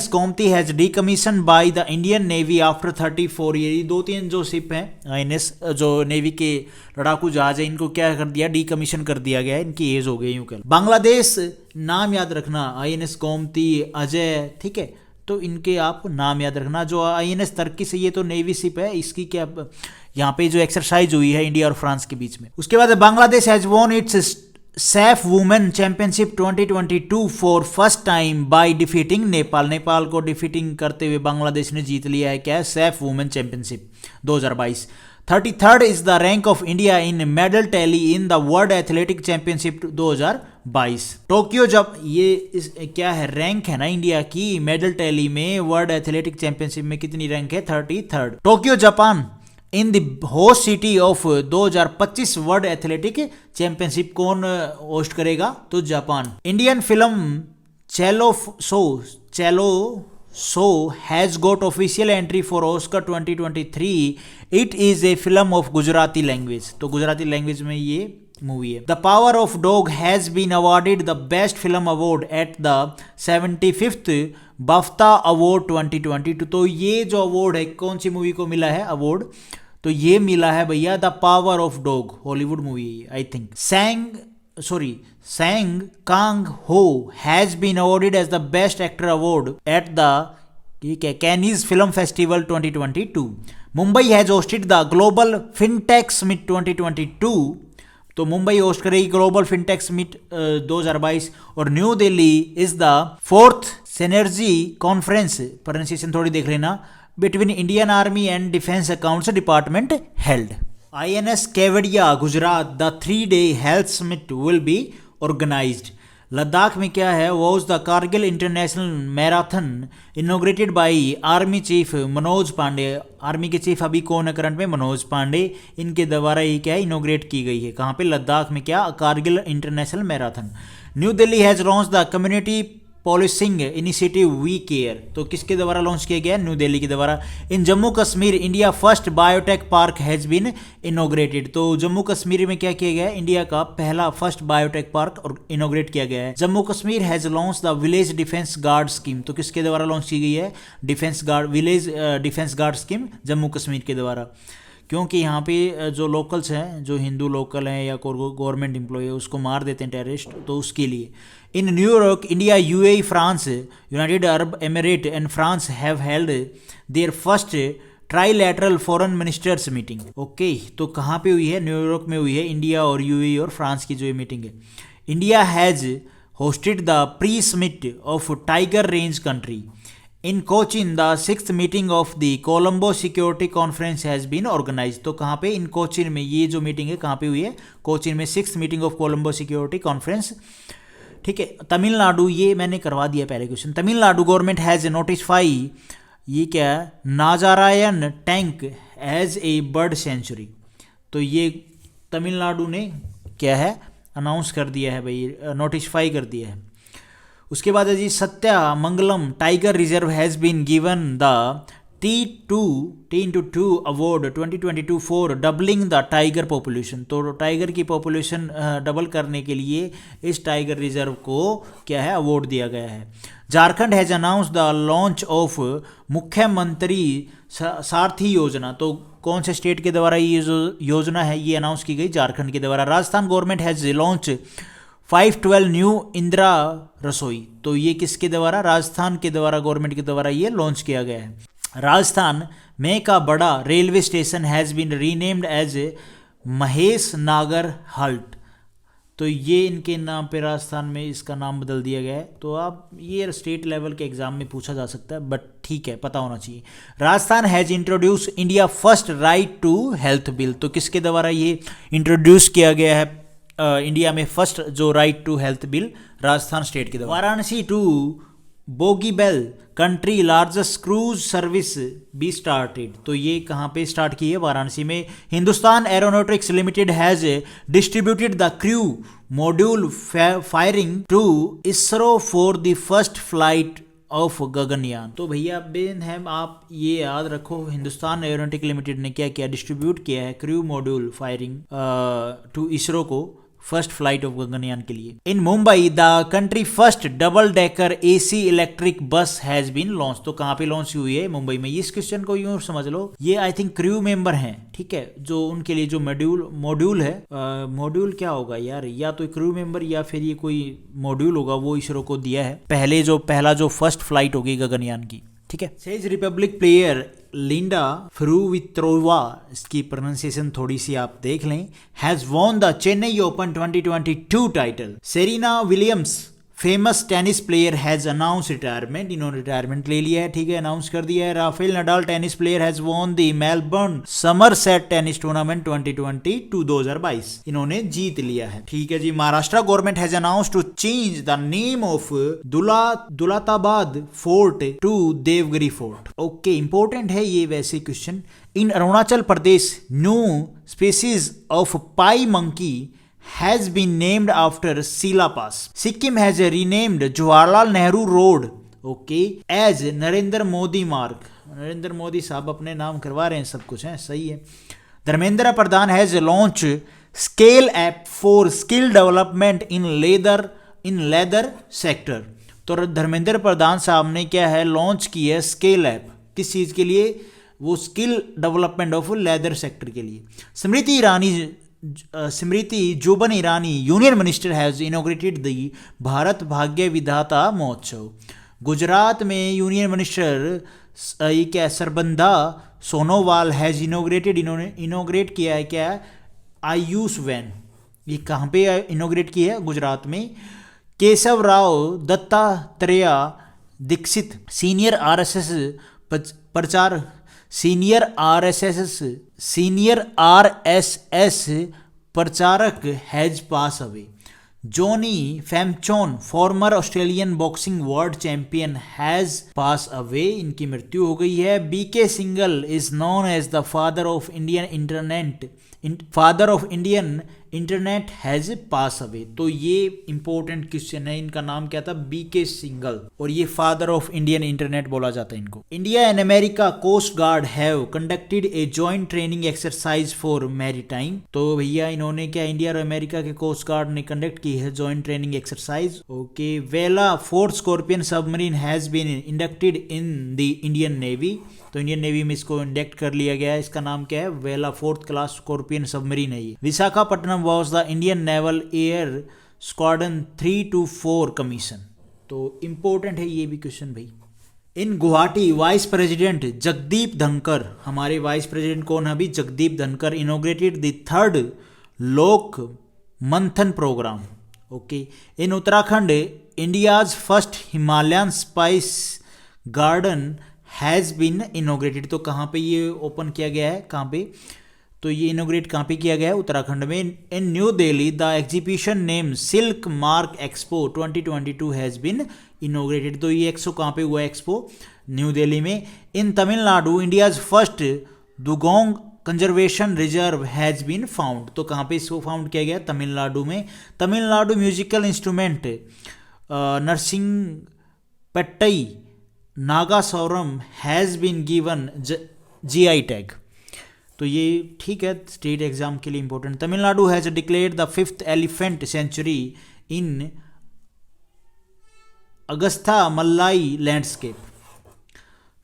Gomti has decommission by the Indian navy after 34 year. ये 2-3 जो ship हैं INS जो नेवी के लड़ाकू जहाज है, इनको क्या कर दिया? डीकमीशन कर दिया गया है, इनकी एज हो गई यूं कल। बांग्लादेश नाम याद रखना, INS गोमती, अजय, ठीक है, तो इनके आप नाम याद रखना। जो INS तर्किश है ये तो नेवी शिप है, इसकी क्या यहाँ पे जो एक्सरसाइज हुई है इंडिया और फ्रांस के बीच में। उसके बाद Bangladesh has won it's Saif women championship 2022 for first time by defeating Nepal. Nepal को डिफीटिंग करते हुए बांग्लादेश ने जीत लिया है क्या है, Saif women championship 2022। 33rd is the rank of India in medal tally in the world athletic championship 2022। Tokyo जब ये क्या है, रैंक है ना इंडिया की मेडल टैली में वर्ल्ड एथलेटिक चैंपियनशिप में कितनी रैंक है, 33rd। Tokyo Japan in the host city of 2025 world athletic championship कौन होस्ट करेगा, तो जापान। इंडियन फिल्म चेलो so has got official entry for Oscar 2023। It is a film of Gujarati language, तो Gujarati language में ये मूवी है। The power of dog has been awarded the best film award at the 75th BAFTA award 2022। तो ये जो award है कौन सी movie को मिला है अवार्ड, तो ये मिला है भैया the power of dog, Hollywood movie है I think. Song Kang Ho has been awarded as the best actor award at the Cannes film festival 2022। Mumbai has hosted the global fintech summit 2022। तो Mumbai host करेगी global fintech summit 2022। और New Delhi is the 4th synergy conference, pronunciation थोड़ी देख लेना, between Indian army and defence accounts department held. INS Kevadia Gujarat the 3-day health summit will be organised. Ladakh में क्या है, was the Kargil international marathon inaugurated by army chief Manoj Pandey. Army के chief अभी कौन है करंट में, मनोज पांडे, इनके द्वारा ये क्या है इनोग्रेट की गई है। कहाँ पे, लद्दाख में क्या, Kargil international marathon. New Delhi has launch the community policing initiative we care. तो किसके द्वारा लॉन्च किया गया, न्यू दिल्ली के द्वारा। In Jammu Kashmir India first biotech park has been inaugurated. तो जम्मू कश्मीर में क्या किया गया है, इंडिया का पहला फर्स्ट बायोटेक पार्क इनोग्रेट किया गया है। Jammu Kashmir has launch the village defence guard scheme. तो किसके द्वारा लॉन्च की गई है, village defence guard scheme Jammu Kashmir के द्वारा। क्योंकि यहाँ पे जो लोकल्स हैं, जो हिंदू लोकल हैं या गवर्नमेंट एम्प्लॉय है, उसको मार देते हैं टेररिस्ट, तो उसके लिए। In New York India, UAE, France, United Arab Emirate and France have held their first trilateral foreign ministers meeting. Okay, तो कहाँ पे हुई है, न्यूयॉर्क में हुई है, इंडिया और UAE और फ्रांस की जो ये मीटिंग है। India has hosted the pre summit of tiger range country. In Cochin the 6th meeting of the Colombo security conference has been organise. तो कहाँ पे, इन कोचिन में, ये जो मीटिंग है कहाँ पे हुई है, कोचिन में 6th meeting of Colombo security conference. ठीक है, तमिलनाडु, ये मैंने करवा दिया पहले question. Tamil Nadu government has notify, ये क्या है, Nanjarayan tank as a bird sanctuary. तो ये तमिलनाडु ने क्या है अनाउंस कर दिया है भाई, नोटिफाई कर दिया है। उसके बाद है जी, Satya Mangalam tiger reserve has been given the T2 award 2022 for doubling the tiger population. तो टाइगर की पॉपुलेशन डबल करने के लिए इस टाइगर रिजर्व को क्या है अवार्ड दिया गया है। Jharkhand has announce the launch of Mukhyamantri Sarathi योजना। तो कौन से स्टेट के द्वारा ये जो योजना है ये अनाउंस की गई, झारखंड के द्वारा। Rajasthan government has launch 512 new Indira रसोई। तो ये किसके द्वारा, राजस्थान के द्वारा, गवर्नमेंट के द्वारा ये लॉन्च किया गया है। राजस्थान में का बड़ा railway station has been renamed as Mahesh Nagar halt. तो ये इनके नाम पे राजस्थान में इसका नाम बदल दिया गया है। तो आप ये स्टेट लेवल के एग्जाम में पूछा जा सकता है, बट ठीक है, पता होना चाहिए। Rajasthan has introduce India first right to health bill. तो किसके द्वारा ये इंट्रोड्यूस किया गया है, इंडिया में फर्स्ट जो right to health bill, Rajasthan state के द्वारा। Varanasi to Bogibeel country largest cruise service be started. तो ये कहाँ पे स्टार्ट की है, वाराणसी में। Hindustan aeronautics limited has distributed the crew module fairing to ISRO for the first flight of Gaganyaan. तो भैया बेन है, आप ये याद रखो, हिंदुस्तान एरोनॉटिक लिमिटेड ने क्या किया, डिस्ट्रीब्यूट किया है crew module fairing to ISRO को फर्स्ट फ्लाइट ऑफ गगनयान के लिए। In Mumbai the country first double decker AC electric bus has been launch. तो कहाँ पे लॉन्च हुई है, मुंबई में। इस क्वेश्चन को यूं समझ लो, ये आई थिंक क्रू मेंबर हैं, ठीक है, जो उनके लिए जो मॉड्यूल है, मॉड्यूल क्या होगा यार, या तो क्रू मेंबर या फिर ये कोई मॉड्यूल होगा, वो इसरो को दिया है पहला जो फर्स्ट फ्लाइट होगी गगनयान की, ठीक है। चेक रिपब्लिक प्लेयर लिंडा फ्रुवित्रोवा, इसकी प्रोनाउंसिएशन थोड़ी सी आप देख लें, has won the Chennai open 2022 title. Serena Williams famous tennis player has announce retirement, इन्होंने रिटायरमेंट ले लिया है, ठीक है, अनाउंस कर दिया है। Rafael Nadal tennis player has won the Melbourne Somerset tennis tournament 2022, इन्होंने जीत लिया है, ठीक है जी। Maharashtra government has announce to change the name of दुलाताबाद fort to Devagiri fort. Okay, important है ये वैसे question. In Arunachal Pradesh new species of pie monkey has been named after Sila Pass. Sikkim has renamed Jawaharlal Nehru Road, okay, as Narendra Modi मार्ग। नरेंद्र मोदी साहब अपने नाम करवा रहे हैं सब कुछ, है, सही है। Dharmendra Pradhan has launch scale app for skill development in leather sector. तो धर्मेंद्र प्रधान साहब ने क्या है, लॉन्च की है स्केल ऐप, किस चीज़ के लिए, वो skill development of leather sector के लिए। Smriti Zubin Irani union minister has inaugurated the Bharat Bhagya Vidhata Mahotsav. Gujarat में यूनियन मिनिस्टर क्या सरबंधा सोनोवाल हैज इनॉग्रेटेड, इन्होंने इनॉग्रेट किया है क्या, आयुष वैन। ये कहाँ पे इनॉग्रेट किया है, गुजरात में। Keshav Rao Dattatreya Dikshit senior RSS pracharak has pass away. Johnny Famechon former Australian boxing world champion has pass away, इनकी मृत्यु हो गई है। BK Singhal is known as the father of Indian internet has pass away. तो ये इंपॉर्टेंट क्वेश्चन है, इनका नाम क्या था, बीके सिंगल, और ये फादर ऑफ इंडियन इंटरनेट बोला जाता है इनको। India and America coast guard have conducted a joint training exercise for maritime. तो भैया इन्होंने क्या, इंडिया और अमेरिका के कोस्ट गार्ड ने कंडक्ट की है joint training exercise. Okay, Vela fourth scorpion submarine has been inducted in the Indian navy. तो इंडियन नेवी में इसको इंडक्ट कर लिया गया है, इसका नाम क्या है, वेला फोर्थ क्लास स्कॉर्पियन सबमरीन है ये। Visakhapatnam was the Indian naval air squadron 324 commission. तो इंपॉर्टेंट है ये भी क्वेश्चन भाई। इन गुवाहाटी वाइस प्रेसिडेंट जगदीप धनकर, हमारे वाइस प्रेसिडेंट कौन है अभी, जगदीप धनकर, inaugurated the third Lok Manthan programme. Okay, in Uttarakhand India's first Himalayan spice garden has been inaugurated. तो कहाँ पे ये ओपन किया गया है, कहाँ पे, तो ये इनोग्रेट कहाँ पे किया गया है, उत्तराखंड में। In New Delhi the exhibition name silk mark expo 2022 has been inaugurated. तो ये एक्सपो कहाँ पे हुआ, एक्सपो न्यू दिल्ली में। In Tamil Nadu India's first dugong conservation reserve has been found. तो कहाँ पे इसको फाउंड किया गया, तमिलनाडु में। Tamil Nadu musical instrument Narasinga Pattai Nagaswaram has been given GI tag. तो ये ठीक है, स्टेट एग्जाम के लिए important. Tamil Nadu has declared the 5th elephant sanctuary in Agasthya Malai landscape.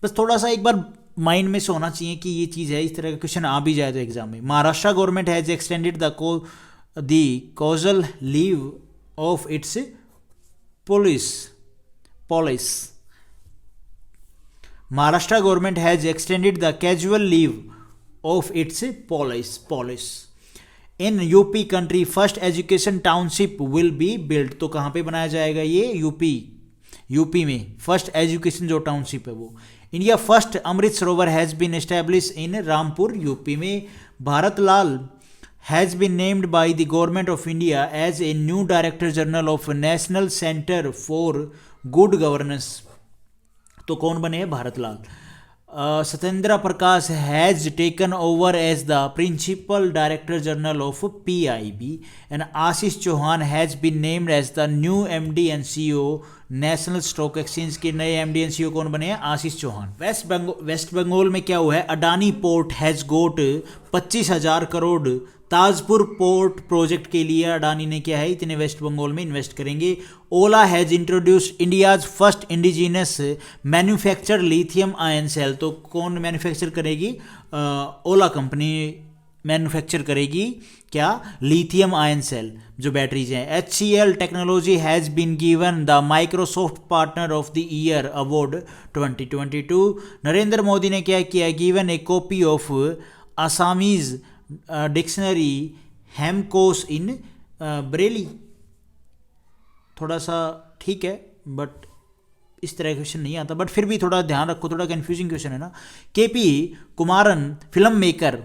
बस थोड़ा सा एक बार माइंड में से होना चाहिए कि ये चीज़ है, इस तरह का क्वेश्चन आ भी जाए तो एग्जाम में। Maharashtra government has extended the causal leave of its police. Maharashtra government has extended the casual leave of its police. In UP country first education township will be built. तो कहाँ पे बनाया जाएगा ये, यूपी में फर्स्ट एजुकेशन जो township है वो। India first Amrit Sarovar has been establish in Rampur UP में। Bharat Lal has been named by the government of India as a new director general of national centre for good governance. तो कौन बने हैं, Bharat Lal. Satyendra Prakash has taken over as the principal director general of PIB and Ashish Chauhan has been named as the new MD and CEO national stock exchange के नए MD and CEO कौन बने हैं, Ashish Chauhan. Waste Bengal में क्या हुआ है, Adani port has got 25,000 crore Tajpur port project के लिए अडानी ने क्या है, इतने वेस्ट बंगाल में इन्वेस्ट करेंगे। Ola has introduced India's first indigenous manufacture lithium ion cell. तो कौन मैन्युफैक्चर करेगी, ओला कंपनी मैन्युफैक्चर करेगी क्या, लिथियम आयन सेल जो बैटरीज हैं। HCL technology has been given the Microsoft partner of the year award 2022। Narendra Modi ने क्या किया, given a copy of Assamese dictionary Hemkosh in Bareilly. थोड़ा सा ठीक है बट इस तरह क्वेश्चन नहीं आता, बट फिर भी थोड़ा ध्यान रखो, थोड़ा कंफ्यूजिंग क्वेश्चन है ना। KP कुमारन फिल्म मेकर,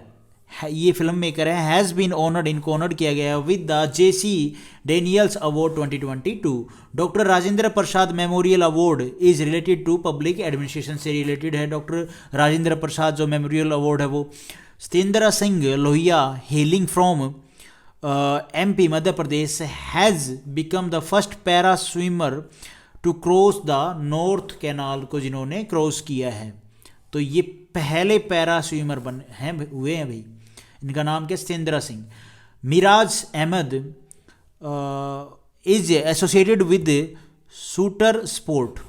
ये फिल्म मेकर है, हैज़ बीन ऑनर्ड, इनको ऑनर्ड किया गया with the JC Daniels award 2022। Doctor Rajendra Prasad memorial award is related to public administration से रिलेटेड है। डॉक्टर राजेंद्र प्रसाद जो मेमोरियल अवार्ड है वो। Satyendra Singh Lohia hailing from MP Madhya Pradesh has become the first para swimmer to cross the north canal को जिन्होंने cross किया है। तो ये पहले पैरा स्विमर हुए हैं भाई। इनका नाम क्या, Satyendra Singh. Miraj Ahmed is associated with shooter sport.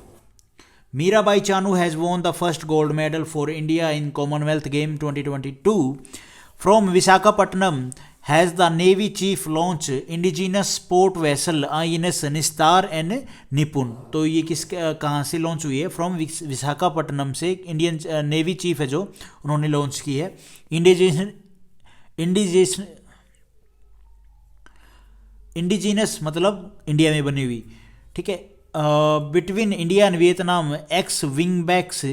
Mirabai Chanu has won the first gold medal for India in Commonwealth game 2022 from Visakhapatnam. Has the navy chief launch indigenous sport vessel INS Nistar and Nipun. तो ये कहाँ से लॉन्च हुई है, फ्रॉम विशाखापट्टनम से। इंडियन नेवी चीफ है जो, उन्होंने लॉन्च की है। इंडिजिनस मतलब इंडिया में बनी हुई, ठीक है। Between India and Vietnam ex Vinbax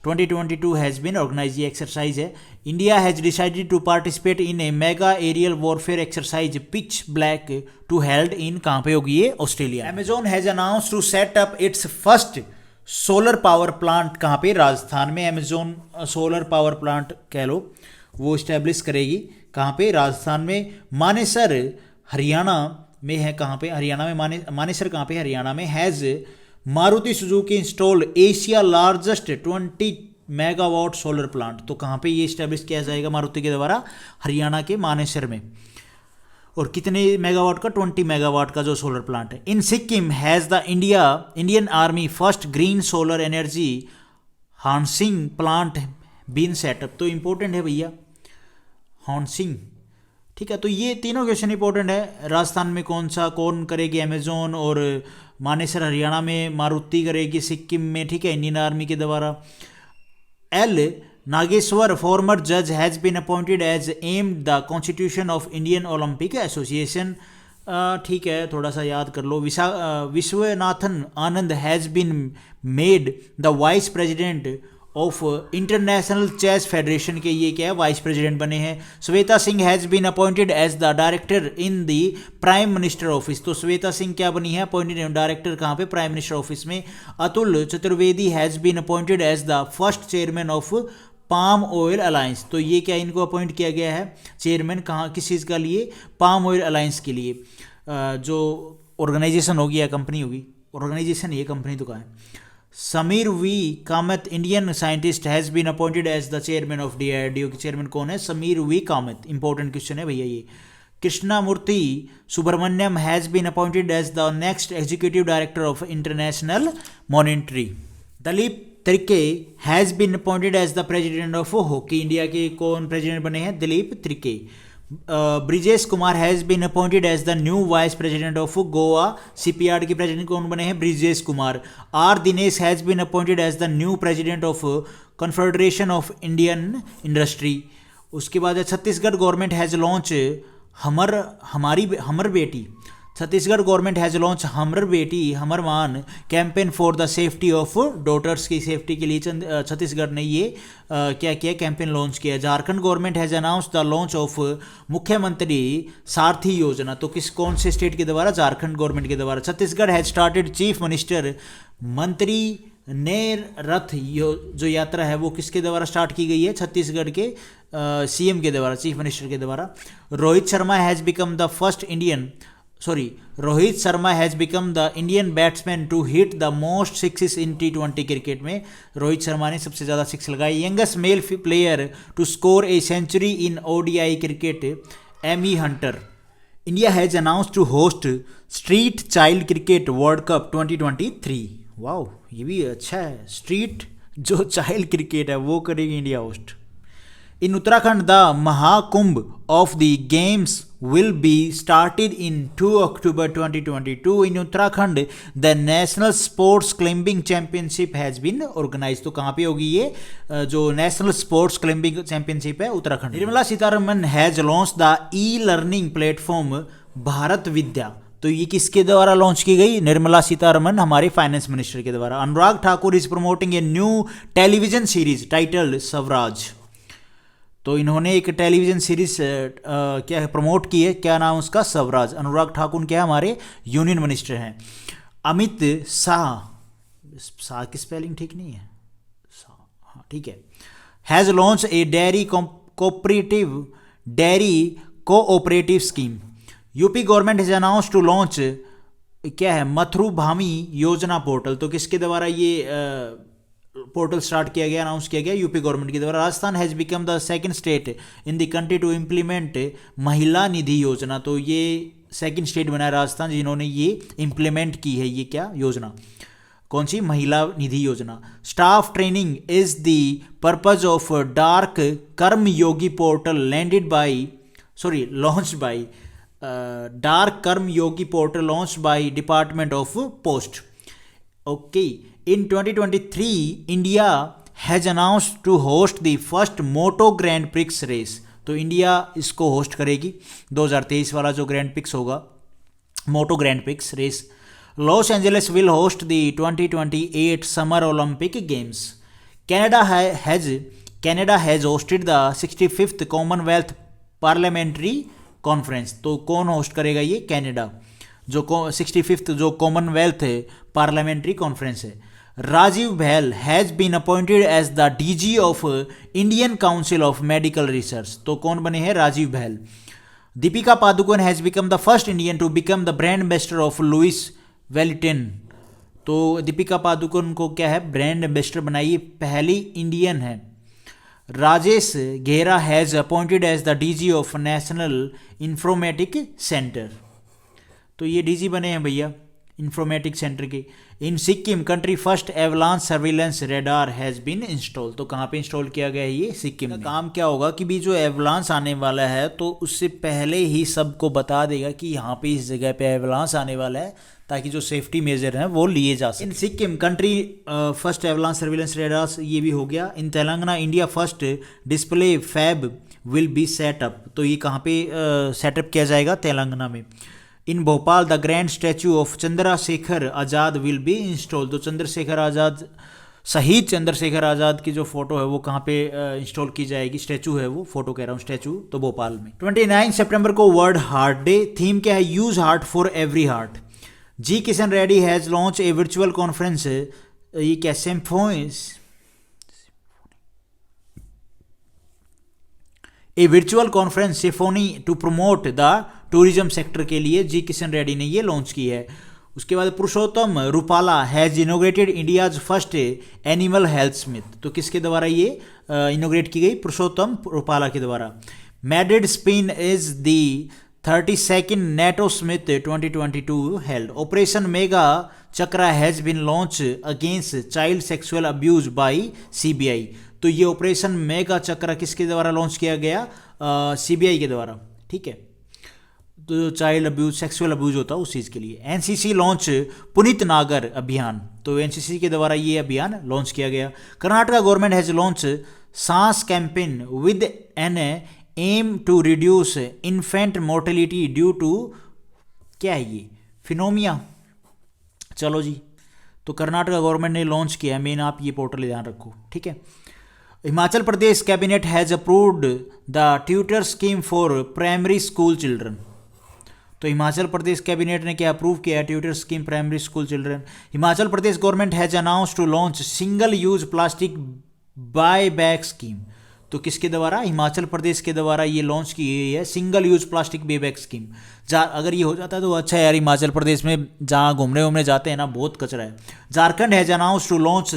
2022 has been organize, ये एक्सरसाइज है। India has decided to participate in a mega aerial warfare exercise pitch black to held in, कहाँ पे होगी ये, Australia. Amazon has announce to set up its first solar power plant, कहाँ पे, राजस्थान में। Amazon solar power plant कह लो, वो establish करेगी कहाँ पे, राजस्थान में। मानेसर हरियाणा में है, कहाँ पे, हरियाणा में। मानेसर कहाँ पे, हरियाणा में। Has Maruti Suzuki install Asia largest 20 megawatt solar plant. तो कहाँ पे ये इस्टेब्लिश किया जाएगा मारुति के द्वारा, हरियाणा के मानेसर में। और कितने मेगावाट का, 20 मेगावाट का जो सोलर प्लांट है। In Sikkim has the Indian army first green solar energy harnessing plant been setup. तो इंपॉर्टेंट है भैया हार्नसिंग, ठीक है। तो ये तीनों क्वेश्चन इंपॉर्टेंट है। राजस्थान में कौन करेगी, अमेजोन, और मानेसर हरियाणा में मारुति करेगी, सिक्किम में, ठीक है, इंडियन आर्मी के द्वारा। L नागेश्वर फॉर्मर जज has been appointed as amend the constitution of Indian Olympic association, ठीक है, थोड़ा सा याद कर लो। Viswanathan Anand has been made the vice president of international chess federation के, ये क्या है, वाइस प्रेसिडेंट बने हैं। Shweta Singh has been appointed as the director in the prime minister office. तो श्वेता सिंह क्या बनी है, अपॉइंटेड डायरेक्टर कहाँ पे, प्राइम मिनिस्टर ऑफिस में। Atul Chaturvedi has been appointed as the first chairman of palm oil alliance. तो ये क्या, इनको अपॉइंट किया गया है चेयरमैन, कहाँ, किस चीज़ का लिए, पाम ऑयल अलायंस के लिए। जो ऑर्गेनाइजेशन होगी या कंपनी होगी, ऑर्गेनाइजेशन, ये कंपनी तो कहाँ है। Sameer V Kamat Indian scientist has been appointed as the chairman of DRDO के चेयरमैन कौन है, Sameer V Kamat. Important question है भैया ये। Krishna Murthy Subramanian has been appointed as the next executive director of international monetary. Dilip Tirkey has been appointed as the president of hockey. India के कौन president बने हैं, Dilip Tirkey. Brijesh Kumar has been appointed as the new vice president of Goa CPR के president कौन बने हैं, Brijesh Kumar. R Dinesh has been appointed as the new president of confederation of Indian industry. उसके बाद छत्तीसगढ़ गवर्नमेंट हैज़ लॉन्च हमर बेटी। छत्तीसगढ़ गवर्नमेंट हैज़ लॉन्च हमर Beti Hamar Maan campaign for the safety of daughters की सेफ्टी के लिए छत्तीसगढ़ ने ये क्या किया, कैंपेन लॉन्च किया। Jharkhand government has announce the launch of Mukhyamantri Sarathi योजना। तो कौन से स्टेट के द्वारा, झारखंड गवर्नमेंट के द्वारा। Chhattisgarh has started chief minister मंत्री नेर रथ जो यात्रा है वो किसके द्वारा स्टार्ट की गई है, छत्तीसगढ़ के CM के द्वारा, चीफ मिनिस्टर के द्वारा। Rohit Sharma has become the Indian batsman to hit the most sixes in T20 cricket में। रोहित शर्मा ने सबसे ज़्यादा सिक्स लगाई। Youngest male player to score a century in ODI cricket, Amy Hunter. India has announce to host street child cricket world cup 2023। Wow, ये भी अच्छा है। स्ट्रीट जो चाइल्ड क्रिकेट है वो करेगी India host. In Uttarakhand, the Mahakumbh of the Games will be started in 2 October 2022. In Uttarakhand, the National Sports Climbing Championship has been organized. तो कहाँ पे होगी ये जो नेशनल स्पोर्ट्स क्लाइंबिंग चैंपियनशिप है Uttarakhand. Nirmala Sitharaman has launch the e-learning platform Bharat Vidya. तो ये किसके द्वारा लॉन्च की गई? निर्मला सीतारमन, हमारे फाइनेंस मिनिस्टर के द्वारा। Anurag Thakur is promoting a new television series titled Swaraj. तो इन्होंने एक टेलीविजन सीरीज क्या है प्रमोट की है, क्या नाम उसका? स्वराज। अनुराग ठाकुर क्या हमारे यूनियन मिनिस्टर हैं। अमित शाह की स्पेलिंग ठीक नहीं है, हाँ ठीक है। Has launch a dairy cooperative scheme. UP government has announce to launch क्या है मथुरुभामी योजना पोर्टल। तो किसके द्वारा ये पोर्टल स्टार्ट किया गया, अनाउंस किया गया? यूपी गवर्नमेंट के द्वारा। Rajasthan has become the second state in the country to implement Mahila Nidhi योजना। तो ये सेकंड स्टेट बना है राजस्थान जिन्होंने ये इम्प्लीमेंट की है ये क्या योजना, कौन सी? Mahila Nidhi Yojana. Staff training is the purpose of Dak Karma Yogi portal launch by Dak Karma Yogi portal launch by department of post. Okay. In 2023, India has announced to host the first Moto Grand Prix race. तो इंडिया इसको होस्ट करेगी 2023 वाला जो ग्रैंड प्रिक्स होगा, moto grand prix race. Los Angeles will host the 2028 summer Olympic games. Canada has hosted the 65th Commonwealth parliamentary conference. तो कौन host करेगा ये? कैनेडा, जो 65th जो कॉमनवेल्थ पार्लियामेंट्री कॉन्फ्रेंस है। Rajiv Bahl has been appointed as the DG of Indian Council of Medical Research. तो कौन बने हैं? Rajiv Bahl. Deepika Padukone has become the first Indian to become the brand ambassador of Louis Vuitton. तो दीपिका पादुकोण को क्या है ब्रांड एम्बेसडर बनाई, पहली इंडियन है। Rajesh Gera has appointed as the DG of National Informatic Centre. तो ये डीजी बने हैं भैया इंफॉर्मेटिक सेंटर के। In Sikkim country first avalanche surveillance radar has been install. तो कहाँ पे इंस्टॉल किया गया है ये? सिक्किम में। काम क्या होगा कि भी जो एवलांस आने वाला है तो उससे पहले ही सबको बता देगा कि यहाँ पे इस जगह पे एवलांस आने वाला है, ताकि जो सेफ्टी मेजर हैं वो लिए जा सके। In Sikkim country first avalanche surveillance radar ये भी हो गया। In Telangana India first display fab will be setup. तो ये कहाँ पे सेटअप किया जाएगा? तेलंगाना में। In Bhopal the grand statue of Chandrashekhar Azad will be install. तो चंद्रशेखर आज़ाद, शहीद चंद्रशेखर आज़ाद की जो फोटो है वो कहाँ पे इंस्टॉल की जाएगी? स्टैचू है वो, फोटो कह रहा हूँ स्टैचू, तो भोपाल में। 29 सितंबर को वर्ल्ड हार्ट डे। थीम क्या है? Use heart for every heart. G Kishan Reddy has launch a virtual conference. ये क्या? A virtual conference symphony to promote the tourism sector के लिए जी किशन रेड्डी ने ये लॉन्च की है। उसके बाद Purushottam Rupala has inaugurated India's first animal health summit. तो किसके द्वारा ये इनोग्रेट की गई? पुरुषोत्तम रूपाला के द्वारा। Madrid Spain is the 32nd NATO Smith 2022 held. Operation Mega Chakra has been launched against child sexual abuse by CBI. तो ये ऑपरेशन मेगा चक्रा किसके द्वारा लॉन्च किया गया? CBI के द्वारा, ठीक है। तो चाइल्ड अब्यूज, सेक्सुअल अब्यूज होता है उस चीज़ के लिए। एनसीसी लॉन्च पुनीत नागर अभियान। तो एनसीसी के द्वारा ये अभियान लॉन्च किया गया। Karnataka government has launch Saans campaign with an aim to reduce infant mortality due to क्या है ये? फिनोमिया। चलो जी, तो कर्नाटका गवर्नमेंट ने लॉन्च किया है मेन, आप ये पोर्टल ध्यान रखो, ठीक है। Himachal Pradesh cabinet has approved the tutor scheme for primary school children. तो हिमाचल प्रदेश कैबिनेट ने क्या अप्रूव किया? Tutor scheme primary school children. Himachal Pradesh government has announce to launch single use plastic buy back scheme. तो किसके द्वारा? हिमाचल प्रदेश के द्वारा ये लॉन्च की गई है सिंगल यूज प्लास्टिक बे बैक स्कीम। अगर ये हो जाता है तो अच्छा है यार, हिमाचल प्रदेश में जहाँ घूमने जाते हैं ना बहुत कचरा है। Jharkhand has announce to launch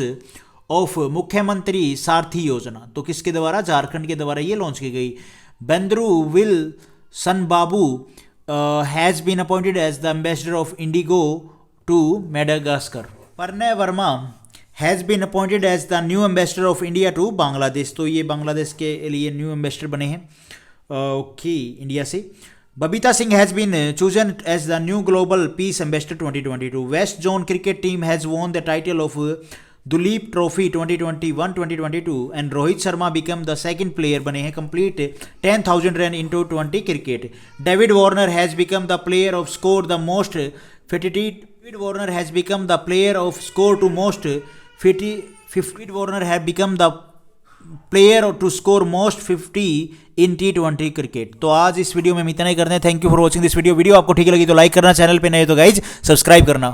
of Mukhyamantri Sarathi योजना। तो किसके द्वारा? झारखंड के द्वारा ये लॉन्च की गई। Bandaru Wilson Babu has been appointed as the ambassador of India to Madagascar. Pranay Verma has been appointed as the new ambassador of India to Bangladesh. तो ये बांग्लादेश के लिए न्यू एम्बेसडर बने हैं ओके इंडिया से। Babita Singh has been chosen as the new global peace ambassador 2022। West zone cricket team has won the title of Duleep trophy 2021-2022 and Rohit Sharma become the second player बने हैं complete 10,000 run into 20 cricket. David Warner has become the player of score the most 50। David Warner has become the player of score to most 50 Warner have become the player to score most 50 in T20 cricket. तो आज इस video में हम इतना ही करते हैं। Thank you for watching this video. Video आपको ठीक लगी तो लाइक करना, चैनल पे नए तो गाइज सब्सक्राइब करना।